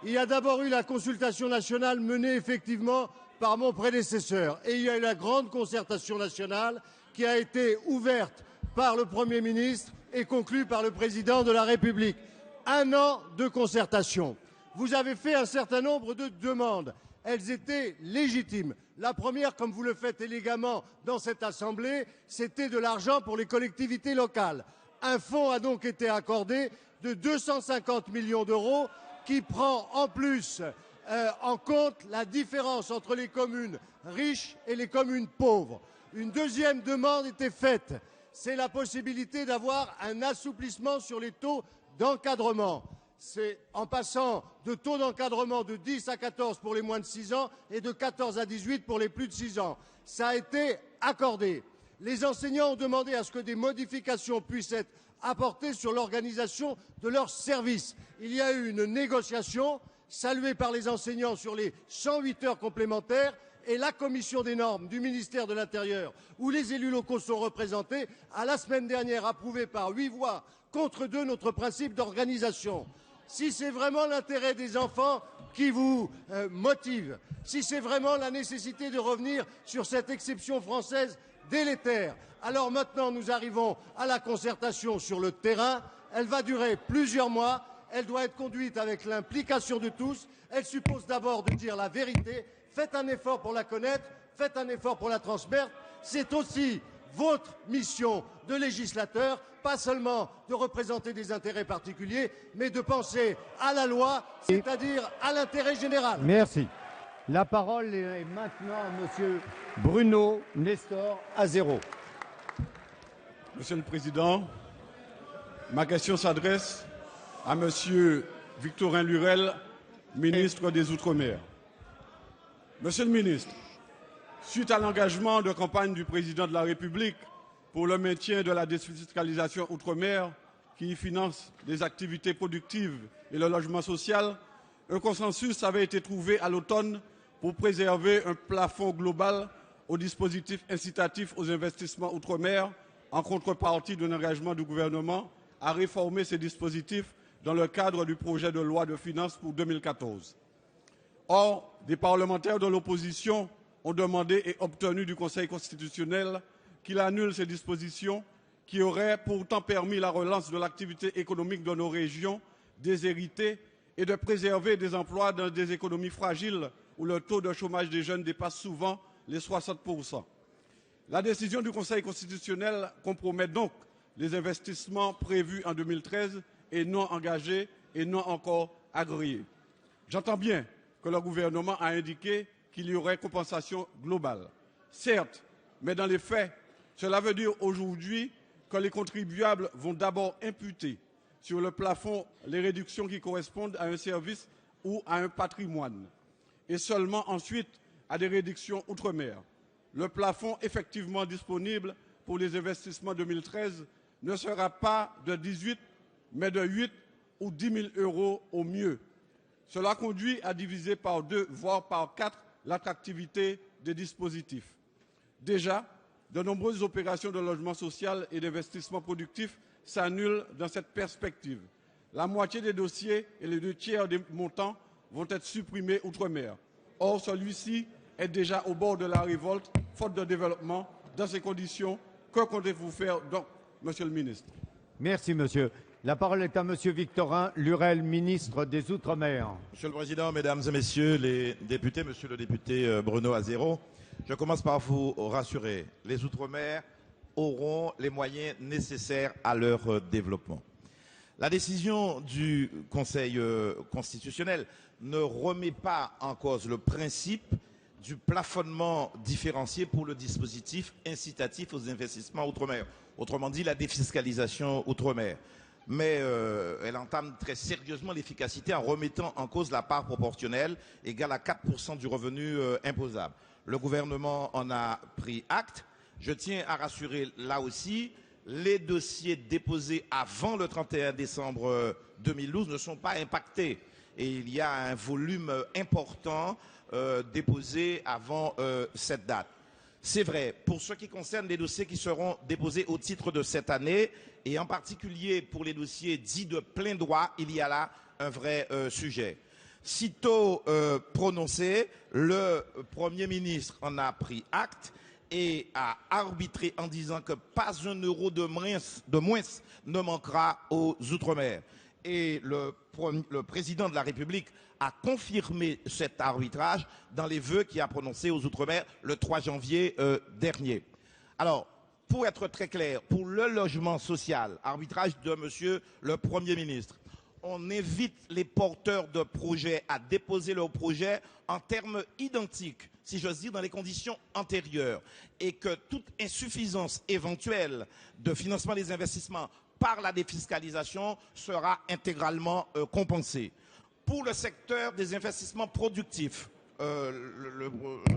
Il y a d'abord eu la consultation nationale menée effectivement par mon prédécesseur et il y a eu la grande concertation nationale qui a été ouverte par le Premier ministre et conclue par le Président de la République. 1 an de concertation. Vous avez fait un certain nombre de demandes. Elles étaient légitimes. La première, comme vous le faites élégamment dans cette Assemblée, c'était de l'argent pour les collectivités locales. Un fonds a donc été accordé de 250 millions d'euros qui prend en plus en compte la différence entre les communes riches et les communes pauvres. Une deuxième demande était faite, c'est la possibilité d'avoir un assouplissement sur les taux d'encadrement. C'est en passant de taux d'encadrement de 10 à 14 pour les moins de 6 ans et de 14 à 18 pour les plus de 6 ans. Ça a été accordé. Les enseignants ont demandé à ce que des modifications puissent être apportées sur l'organisation de leurs services. Il y a eu une négociation saluée par les enseignants sur les 108 heures complémentaires et la commission des normes du ministère de l'Intérieur, où les élus locaux sont représentés, a la semaine dernière approuvé par 8 voix contre 2 notre principe d'organisation. Si c'est vraiment l'intérêt des enfants qui vous motive, si c'est vraiment la nécessité de revenir sur cette exception française délétère, alors maintenant nous arrivons à la concertation sur le terrain. Elle va durer plusieurs mois, elle doit être conduite avec l'implication de tous, elle suppose d'abord de dire la vérité. Faites un effort pour la connaître, faites un effort pour la transmettre. C'est aussi votre mission de législateur, pas seulement de représenter des intérêts particuliers, mais de penser à la loi, c'est-à-dire à l'intérêt général. Merci. La parole est maintenant à Monsieur Bruno Nestor Azero. Monsieur le Président, ma question s'adresse à Monsieur Victorin Lurel, ministre des Outre-mer. Monsieur le ministre, suite à l'engagement de campagne du Président de la République pour le maintien de la défiscalisation outre-mer qui finance des activités productives et le logement social, un consensus avait été trouvé à l'automne pour préserver un plafond global au dispositif incitatif aux investissements outre-mer en contrepartie d'un engagement du gouvernement à réformer ces dispositifs dans le cadre du projet de loi de finances pour 2014. Or, des parlementaires de l'opposition ont demandé et obtenu du Conseil constitutionnel qu'il annule ces dispositions qui auraient pourtant permis la relance de l'activité économique de nos régions déshéritées et de préserver des emplois dans des économies fragiles où le taux de chômage des jeunes dépasse souvent les 60%. La décision du Conseil constitutionnel compromet donc les investissements prévus en 2013 et non engagés et non encore agréés. J'entends bien que le gouvernement a indiqué qu'il y aurait compensation globale. Certes, mais dans les faits, cela veut dire aujourd'hui que les contribuables vont d'abord imputer sur le plafond les réductions qui correspondent à un service ou à un patrimoine, et seulement ensuite à des réductions outre-mer. Le plafond effectivement disponible pour les investissements 2013 ne sera pas de 18, mais de 8 ou 10 000 euros au mieux. Cela conduit à diviser par 2, voire par 4, l'attractivité des dispositifs. Déjà, de nombreuses opérations de logement social et d'investissement productif s'annulent dans cette perspective. La moitié des dossiers et les 2 tiers des montants vont être supprimés outre-mer. Or, celui-ci est déjà au bord de la révolte, faute de développement. Dans ces conditions, que comptez-vous faire donc, Monsieur le ministre? Merci, monsieur. La parole est à monsieur Victorin Lurel, ministre des Outre-mer. Monsieur le Président, Mesdames et Messieurs les députés, Monsieur le député Bruno Azero, je commence par vous rassurer. Les Outre-mer auront les moyens nécessaires à leur développement. La décision du Conseil constitutionnel ne remet pas en cause le principe du plafonnement différencié pour le dispositif incitatif aux investissements outre-mer. Autrement dit, la défiscalisation outre-mer. Mais elle entame très sérieusement l'efficacité en remettant en cause la part proportionnelle égale à 4% du revenu imposable. Le gouvernement en a pris acte. Je tiens à rassurer là aussi, les dossiers déposés avant le 31 décembre 2012 ne sont pas impactés. Et il y a un volume important déposé avant cette date. C'est vrai, pour ce qui concerne les dossiers qui seront déposés au titre de cette année, et en particulier pour les dossiers dits de plein droit, il y a là un vrai sujet. Sitôt prononcé, le Premier ministre en a pris acte et a arbitré en disant que pas un euro de moins ne manquera aux Outre-mer. Et le président de la République a confirmé cet arbitrage dans les vœux qu'il a prononcés aux Outre-mer le 3 janvier dernier. Alors, pour être très clair, pour le logement social, arbitrage de monsieur le Premier ministre, on invite les porteurs de projets à déposer leurs projets en termes identiques, si j'ose dire, dans les conditions antérieures, et que toute insuffisance éventuelle de financement des investissements par la défiscalisation sera intégralement compensée. Pour le secteur des investissements productifs,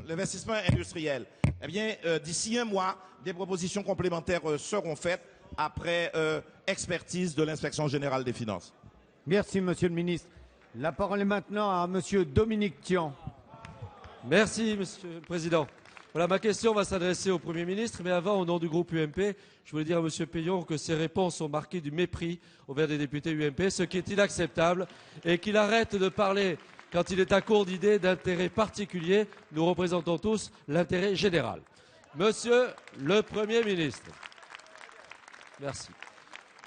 l'investissement industriel, eh bien, d'ici un mois, des propositions complémentaires seront faites après expertise de l'Inspection générale des finances. Merci, monsieur le ministre. La parole est maintenant à monsieur Dominique Tian. Merci, monsieur le président. Voilà, ma question va s'adresser au Premier ministre, mais avant, au nom du groupe UMP, je voulais dire à monsieur Payon que ses réponses sont marquées du mépris envers des députés UMP, ce qui est inacceptable, et qu'il arrête de parler, quand il est à court d'idées, d'intérêt particulier. Nous représentons tous l'intérêt général. Monsieur le Premier ministre, merci.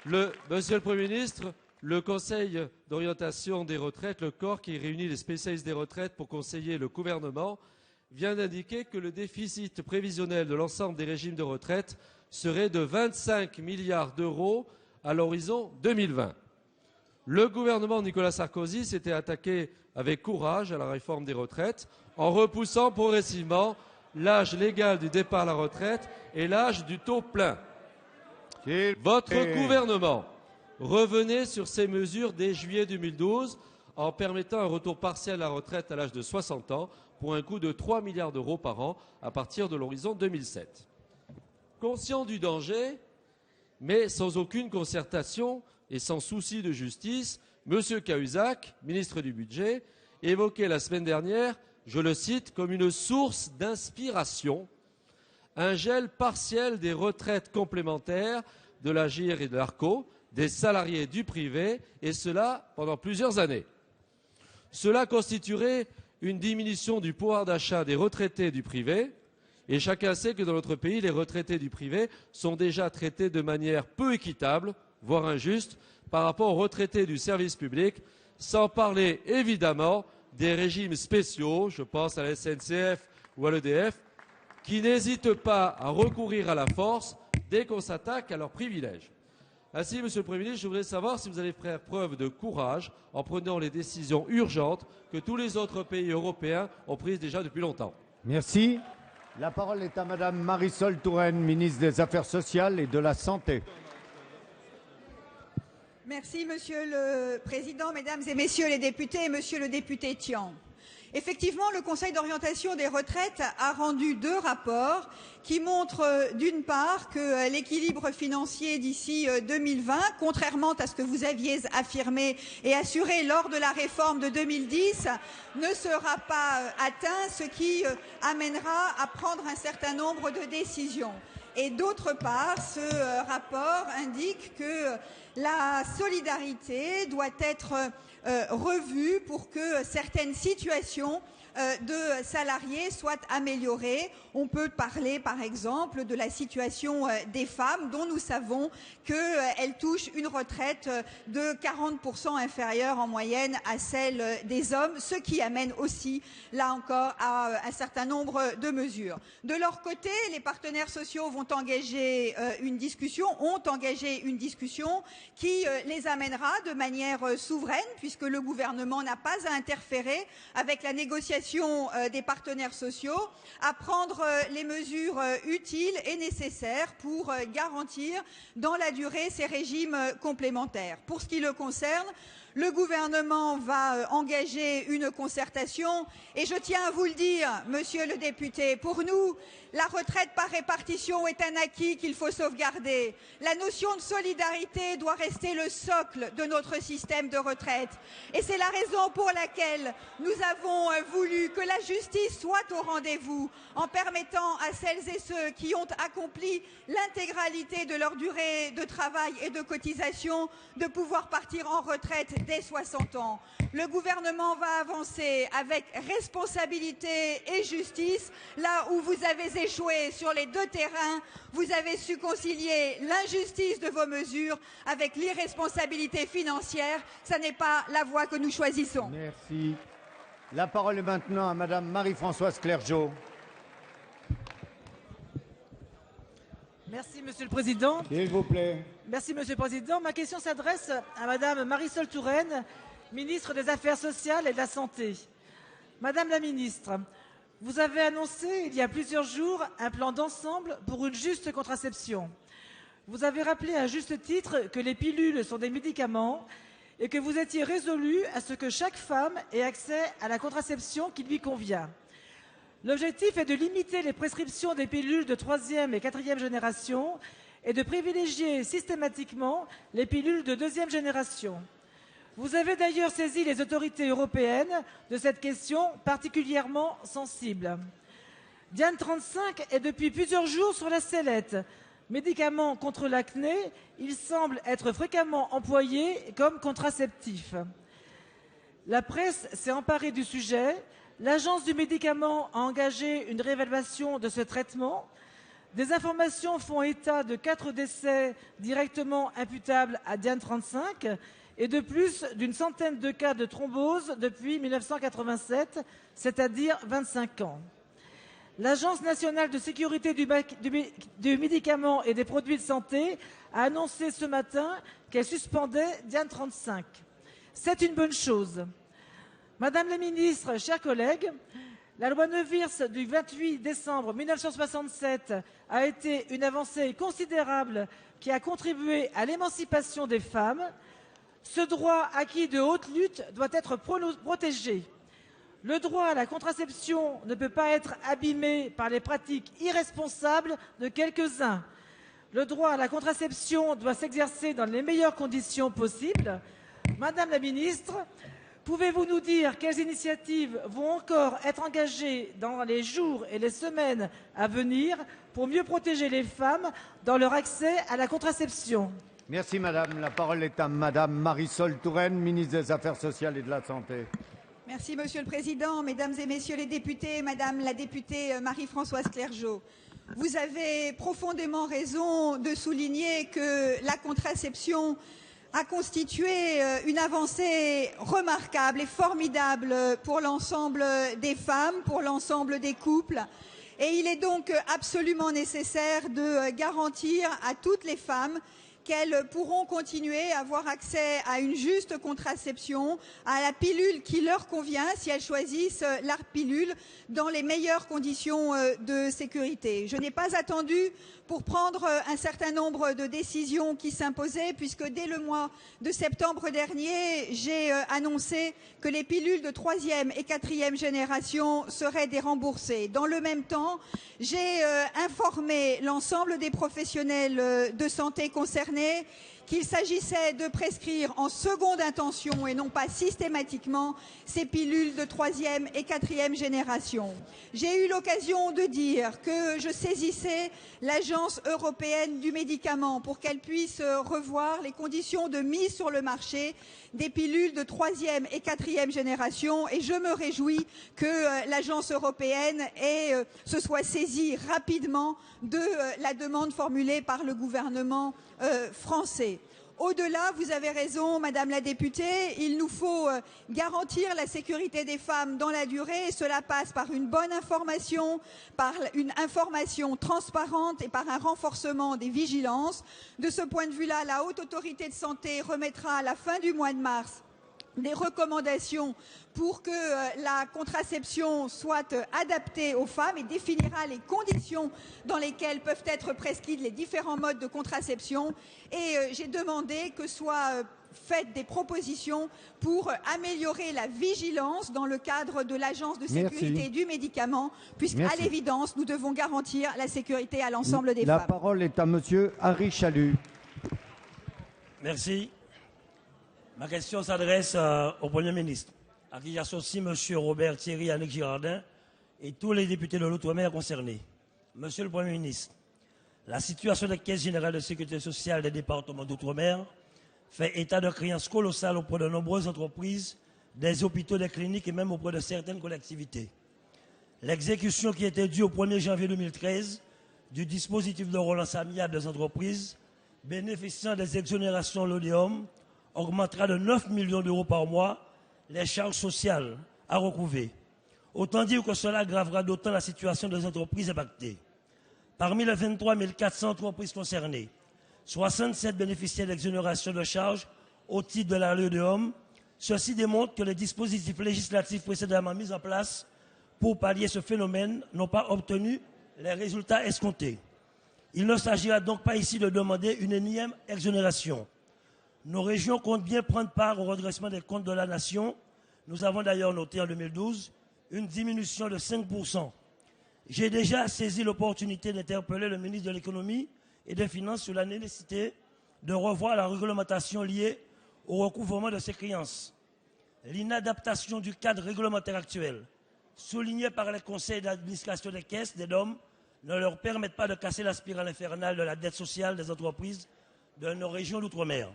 Monsieur le Premier ministre, le Conseil d'orientation des retraites, le COR, qui réunit les spécialistes des retraites pour conseiller le gouvernement, vient d'indiquer que le déficit prévisionnel de l'ensemble des régimes de retraite serait de 25 milliards d'euros à l'horizon 2020. Le gouvernement de Nicolas Sarkozy s'était attaqué avec courage à la réforme des retraites en repoussant progressivement l'âge légal du départ à la retraite et l'âge du taux plein. Votre gouvernement revenait sur ces mesures dès juillet 2012 en permettant un retour partiel à la retraite à l'âge de 60 ans pour un coût de 3 milliards d'euros par an à partir de l'horizon 2007. Conscient du danger, mais sans aucune concertation et sans souci de justice, M. Cahuzac, ministre du Budget, évoquait la semaine dernière, je le cite, comme une source d'inspiration un gel partiel des retraites complémentaires de l'AGIR et de l'ARCO, des salariés du privé, et cela pendant plusieurs années. Cela constituerait une diminution du pouvoir d'achat des retraités du privé, et chacun sait que dans notre pays, les retraités du privé sont déjà traités de manière peu équitable, voire injuste, par rapport aux retraités du service public, sans parler évidemment des régimes spéciaux, je pense à la SNCF ou à l'EDF, qui n'hésitent pas à recourir à la force dès qu'on s'attaque à leurs privilèges. Ainsi, Monsieur le Premier ministre, je voudrais savoir si vous allez faire preuve de courage en prenant les décisions urgentes que tous les autres pays européens ont prises déjà depuis longtemps. Merci. La parole est à Madame Marisol Touraine, ministre des Affaires sociales et de la Santé. Merci, Monsieur le Président, Mesdames et Messieurs les députés, Monsieur le député Tian. Effectivement, le Conseil d'orientation des retraites a rendu 2 rapports qui montrent d'une part que l'équilibre financier d'ici 2020, contrairement à ce que vous aviez affirmé et assuré lors de la réforme de 2010, ne sera pas atteint, ce qui amènera à prendre un certain nombre de décisions. Et d'autre part, ce rapport indique que la solidarité doit être revue pour que certaines situations de salariés soient améliorées. On peut parler, par exemple, de la situation des femmes, dont nous savons qu'elles touchent une retraite de 40% inférieure en moyenne à celle des hommes, ce qui amène aussi, là encore, à un certain nombre de mesures. De leur côté, les partenaires sociaux ont engagé une discussion qui les amènera de manière souveraine, puisque le gouvernement n'a pas à interférer avec la négociation des partenaires sociaux, à prendre les mesures utiles et nécessaires pour garantir dans la durée ces régimes complémentaires. Pour ce qui le concerne, le gouvernement va engager une concertation et je tiens à vous le dire, monsieur le député, pour nous, la retraite par répartition est un acquis qu'il faut sauvegarder. La notion de solidarité doit rester le socle de notre système de retraite. Et c'est la raison pour laquelle nous avons voulu que la justice soit au rendez-vous en permettant à celles et ceux qui ont accompli l'intégralité de leur durée de travail et de cotisation de pouvoir partir en retraite dès 60 ans. Le gouvernement va avancer avec responsabilité et justice. Là où vous avez échoué sur les 2 terrains, vous avez su concilier l'injustice de vos mesures avec l'irresponsabilité financière. Ce n'est pas la voie que nous choisissons. Merci. La parole est maintenant à Madame Marie-Françoise Clergeau. Merci, Monsieur le Président. S'il vous plaît. Merci, Monsieur le Président. Ma question s'adresse à Madame Marisol Touraine, ministre des Affaires sociales et de la Santé. Madame la ministre, vous avez annoncé il y a plusieurs jours un plan d'ensemble pour une juste contraception. Vous avez rappelé à juste titre que les pilules sont des médicaments et que vous étiez résolu à ce que chaque femme ait accès à la contraception qui lui convient. L'objectif est de limiter les prescriptions des pilules de 3e et 4e génération et de privilégier systématiquement les pilules de 2e génération. Vous avez d'ailleurs saisi les autorités européennes de cette question particulièrement sensible. Diane 35 est depuis plusieurs jours sur la sellette. Médicament contre l'acné, il semble être fréquemment employé comme contraceptif. La presse s'est emparée du sujet. L'Agence du médicament a engagé une réévaluation de ce traitement. Des informations font état de 4 décès directement imputables à Diane 35 et de plus d'une centaine de cas de thrombose depuis 1987, c'est-à-dire 25 ans. L'Agence nationale de sécurité du médicament et des produits de santé a annoncé ce matin qu'elle suspendait Diane 35. C'est une bonne chose. Madame la ministre, chers collègues, la loi Neuwirth du 28 décembre 1967 a été une avancée considérable qui a contribué à l'émancipation des femmes. Ce droit acquis de haute lutte doit être protégé. Le droit à la contraception ne peut pas être abîmé par les pratiques irresponsables de quelques-uns. Le droit à la contraception doit s'exercer dans les meilleures conditions possibles. Madame la ministre, Pouvez-vous nous dire quelles initiatives vont encore être engagées dans les jours et les semaines à venir pour mieux protéger les femmes dans leur accès à la contraception? Merci madame. La parole est à madame Marisol Touraine, ministre des Affaires sociales et de la Santé. Merci Monsieur le Président, Mesdames et Messieurs les députés, Madame la députée Marie-Françoise Clergeau. Vous avez profondément raison de souligner que la contraception a constitué une avancée remarquable et formidable pour l'ensemble des femmes, pour l'ensemble des couples. Et il est donc absolument nécessaire de garantir à toutes les femmes qu'elles pourront continuer à avoir accès à une juste contraception, à la pilule qui leur convient si elles choisissent la pilule dans les meilleures conditions de sécurité. Je n'ai pas attendu pour prendre un certain nombre de décisions qui s'imposaient, puisque dès le mois de septembre dernier, j'ai annoncé que les pilules de 3e et 4e génération seraient déremboursées. Dans le même temps, j'ai informé l'ensemble des professionnels de santé concernés qu'il s'agissait de prescrire en seconde intention et non pas systématiquement ces pilules de 3e et 4e génération. J'ai eu l'occasion de dire que je saisissais l'Agence européenne du médicament pour qu'elle puisse revoir les conditions de mise sur le marché des pilules de 3e et 4e génération, et je me réjouis que l'Agence européenne se soit saisie rapidement de la demande formulée par le gouvernement français. Au-delà, vous avez raison, Madame la députée, il nous faut garantir la sécurité des femmes dans la durée, et cela passe par une bonne information, par une information transparente et par un renforcement des vigilances. De ce point de vue-là, la Haute Autorité de Santé remettra à la fin du mois de mars des recommandations pour que la contraception soit adaptée aux femmes et définira les conditions dans lesquelles peuvent être prescrits les différents modes de contraception. Et j'ai demandé que soient faites des propositions pour améliorer la vigilance dans le cadre de l'Agence de sécurité du médicament, puisqu'à l'évidence, nous devons garantir la sécurité à l'ensemble des femmes. La parole est à monsieur Harry Chalut. Merci. Ma question s'adresse au Premier ministre, à qui j'associe M. Robert Thierry, Annick Girardin et tous les députés de l'Outre-mer concernés. Monsieur le Premier ministre, la situation des caisses générales de sécurité sociale des départements d'Outre-mer fait état de créances colossales auprès de nombreuses entreprises, des hôpitaux, des cliniques et même auprès de certaines collectivités. L'exécution qui était due au 1er janvier 2013 du dispositif de relance amiable des entreprises bénéficiant des exonérations l'ODEOM augmentera de 9 millions d'euros par mois les charges sociales à recouvrer. Autant dire que cela aggravera d'autant la situation des entreprises impactées. Parmi les 23 400 entreprises concernées, 67 bénéficiaient d'exonération de charges au titre de la LODEOM. Ceci démontre que les dispositifs législatifs précédemment mis en place pour pallier ce phénomène n'ont pas obtenu les résultats escomptés. Il ne s'agira donc pas ici de demander une énième exonération. Nos régions comptent bien prendre part au redressement des comptes de la nation. Nous avons d'ailleurs noté en 2012 une diminution de 5%. J'ai déjà saisi l'opportunité d'interpeller le ministre de l'Économie et des Finances sur la nécessité de revoir la réglementation liée au recouvrement de ces créances. L'inadaptation du cadre réglementaire actuel, souligné par les conseils d'administration des caisses des DOM, ne leur permettent pas de casser la spirale infernale de la dette sociale des entreprises de nos régions d'outre-mer,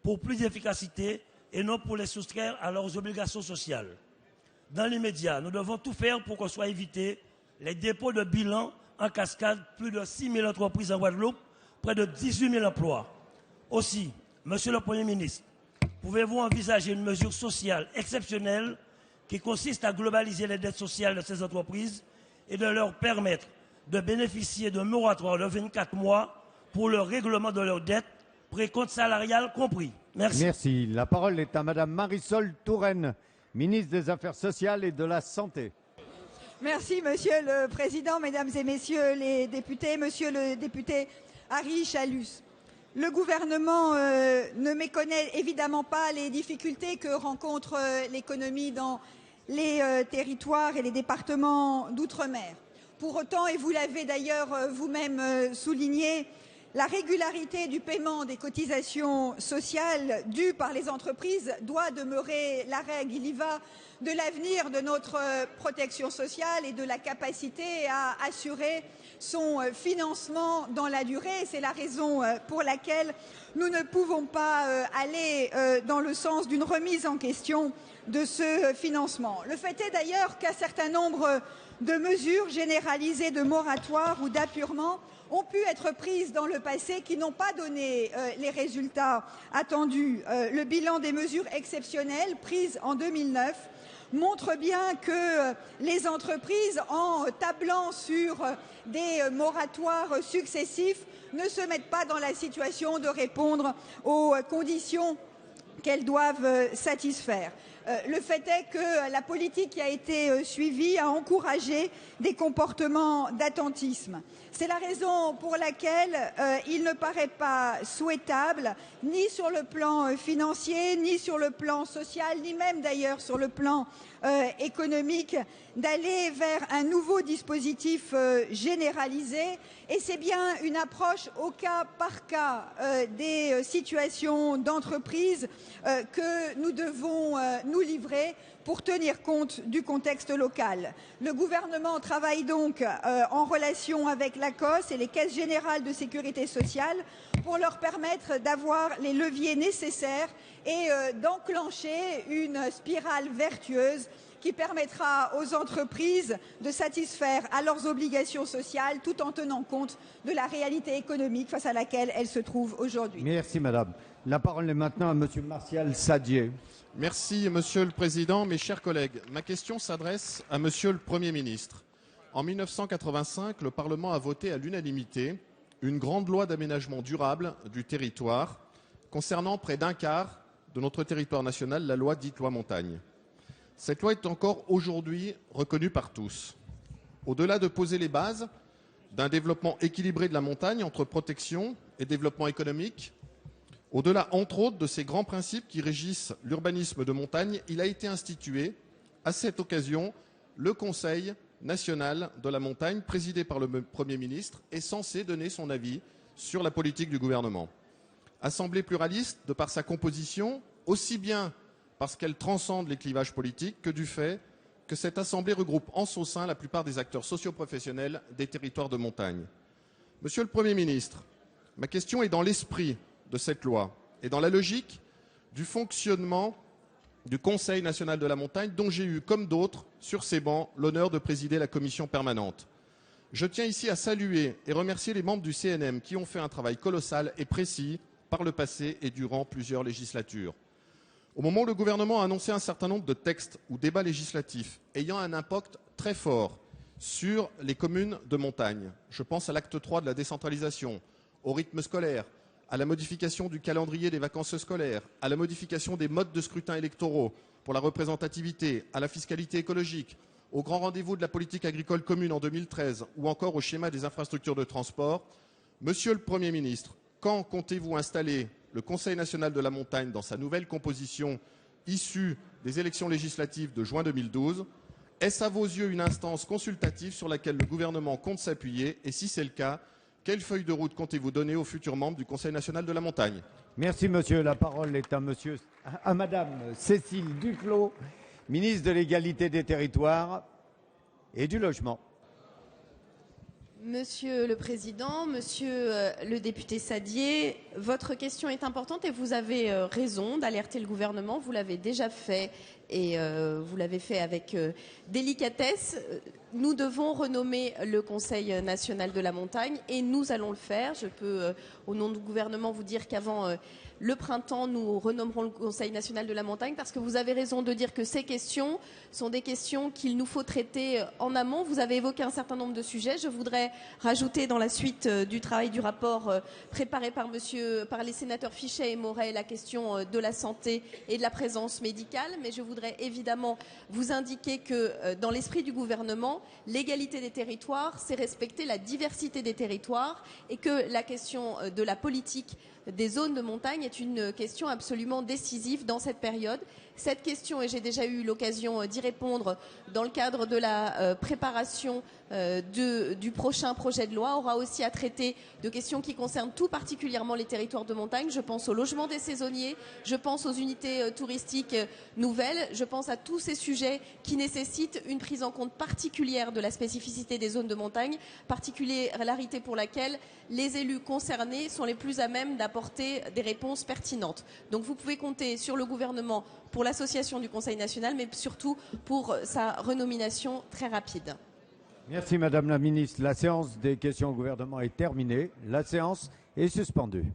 pour plus d'efficacité et non pour les soustraire à leurs obligations sociales. Dans l'immédiat, nous devons tout faire pour que soient évités les dépôts de bilan en cascade, plus de 6 000 entreprises en Guadeloupe, près de 18 000 emplois. Aussi, Monsieur le Premier ministre, pouvez-vous envisager une mesure sociale exceptionnelle qui consiste à globaliser les dettes sociales de ces entreprises et de leur permettre de bénéficier d'un moratoire de 24 mois pour le règlement de leurs dettes, précompte salarial compris. Merci. Merci. La parole est à madame Marisol Touraine, ministre des Affaires sociales et de la Santé. Merci, Monsieur le Président, Mesdames et Messieurs les députés, Monsieur le député Harry Chalus. Le gouvernement ne méconnaît évidemment pas les difficultés que rencontre l'économie dans les territoires et les départements d'outre-mer. Pour autant, et vous l'avez d'ailleurs vous-même souligné, La régularité du paiement des cotisations sociales dues par les entreprises doit demeurer la règle. Il y va de l'avenir de notre protection sociale et de la capacité à assurer son financement dans la durée. C'est la raison pour laquelle nous ne pouvons pas aller dans le sens d'une remise en question de ce financement. Le fait est d'ailleurs qu'un certain nombre de mesures généralisées de moratoire ou d'apurement ont pu être prises dans le passé qui n'ont pas donné les résultats attendus. Le bilan des mesures exceptionnelles prises en 2009 montre bien que les entreprises, en tablant sur des moratoires successifs, ne se mettent pas dans la situation de répondre aux conditions qu'elles doivent satisfaire. Le fait est que la politique qui a été suivie a encouragé des comportements d'attentisme. C'est la raison pour laquelle il ne paraît pas souhaitable, ni sur le plan financier, ni sur le plan social, ni même d'ailleurs sur le plan économique, d'aller vers un nouveau dispositif généralisé. Et c'est bien une approche au cas par cas des situations d'entreprise que nous devons nous livrer pour tenir compte du contexte local. Le gouvernement travaille donc en relation avec l'ACOSS et les caisses générales de sécurité sociale pour leur permettre d'avoir les leviers nécessaires et d'enclencher une spirale vertueuse qui permettra aux entreprises de satisfaire à leurs obligations sociales tout en tenant compte de la réalité économique face à laquelle elles se trouvent aujourd'hui. Merci madame. La parole est maintenant à monsieur Martial Sadier. Merci Monsieur le Président, mes chers collègues. Ma question s'adresse à Monsieur le Premier ministre. En 1985, le Parlement a voté à l'unanimité une grande loi d'aménagement durable du territoire concernant près d'un quart de notre territoire national, la loi dite loi Montagne. Cette loi est encore aujourd'hui reconnue par tous. Au-delà de poser les bases d'un développement équilibré de la montagne entre protection et développement économique, au-delà, entre autres, de ces grands principes qui régissent l'urbanisme de montagne, il a été institué, à cette occasion, le Conseil national de la montagne, présidé par le Premier ministre, est censé donner son avis sur la politique du gouvernement. Assemblée pluraliste, de par sa composition, aussi bien parce qu'elle transcende les clivages politiques que du fait que cette Assemblée regroupe en son sein la plupart des acteurs socio-professionnels des territoires de montagne. Monsieur le Premier ministre, ma question est dans l'esprit de cette loi et dans la logique du fonctionnement du Conseil national de la montagne dont j'ai eu, comme d'autres, sur ces bancs, l'honneur de présider la commission permanente. Je tiens ici à saluer et remercier les membres du CNM qui ont fait un travail colossal et précis par le passé et durant plusieurs législatures. Au moment où le gouvernement a annoncé un certain nombre de textes ou débats législatifs ayant un impact très fort sur les communes de montagne, je pense à l'acte 3 de la décentralisation, au rythme scolaire, à la modification du calendrier des vacances scolaires, à la modification des modes de scrutin électoraux pour la représentativité, à la fiscalité écologique, au grand rendez-vous de la politique agricole commune en 2013 ou encore au schéma des infrastructures de transport. Monsieur le Premier ministre, quand comptez-vous installer le Conseil national de la montagne dans sa nouvelle composition issue des élections législatives de juin 2012 ? Est-ce à vos yeux une instance consultative sur laquelle le gouvernement compte s'appuyer? Et si c'est le cas, quelle feuille de route comptez-vous donner aux futurs membres du Conseil national de la montagne? Merci monsieur. La parole est à madame Cécile Duflot, ministre de l'égalité des territoires et du logement. Monsieur le Président, Monsieur le député Sadier, votre question est importante et vous avez raison d'alerter le gouvernement. Vous l'avez déjà fait et vous l'avez fait avec délicatesse. Nous devons renommer le Conseil national de la montagne et nous allons le faire. Je peux, au nom du gouvernement, vous dire qu'avant le printemps, nous renommerons le Conseil national de la montagne parce que vous avez raison de dire que ces questions sont des questions qu'il nous faut traiter en amont. Vous avez évoqué un certain nombre de sujets. Je voudrais rajouter dans la suite du travail du rapport préparé par les sénateurs Fichet et Moret la question de la santé et de la présence médicale. Mais je voudrais évidemment vous indiquer que dans l'esprit du gouvernement, l'égalité des territoires, c'est respecter la diversité des territoires et que la question de la politique des zones de montagne est une question absolument décisive dans cette période. Cette question, et j'ai déjà eu l'occasion d'y répondre dans le cadre de la préparation du prochain projet de loi, aura aussi à traiter de questions qui concernent tout particulièrement les territoires de montagne. Je pense au logement des saisonniers, je pense aux unités touristiques nouvelles, je pense à tous ces sujets qui nécessitent une prise en compte particulière de la spécificité des zones de montagne, particularité pour laquelle les élus concernés sont les plus à même d'apporter des réponses pertinentes. Donc vous pouvez compter sur le gouvernement pour l'association du Conseil national, mais surtout pour sa renomination très rapide. Merci Madame la Ministre. La séance des questions au gouvernement est terminée. La séance est suspendue.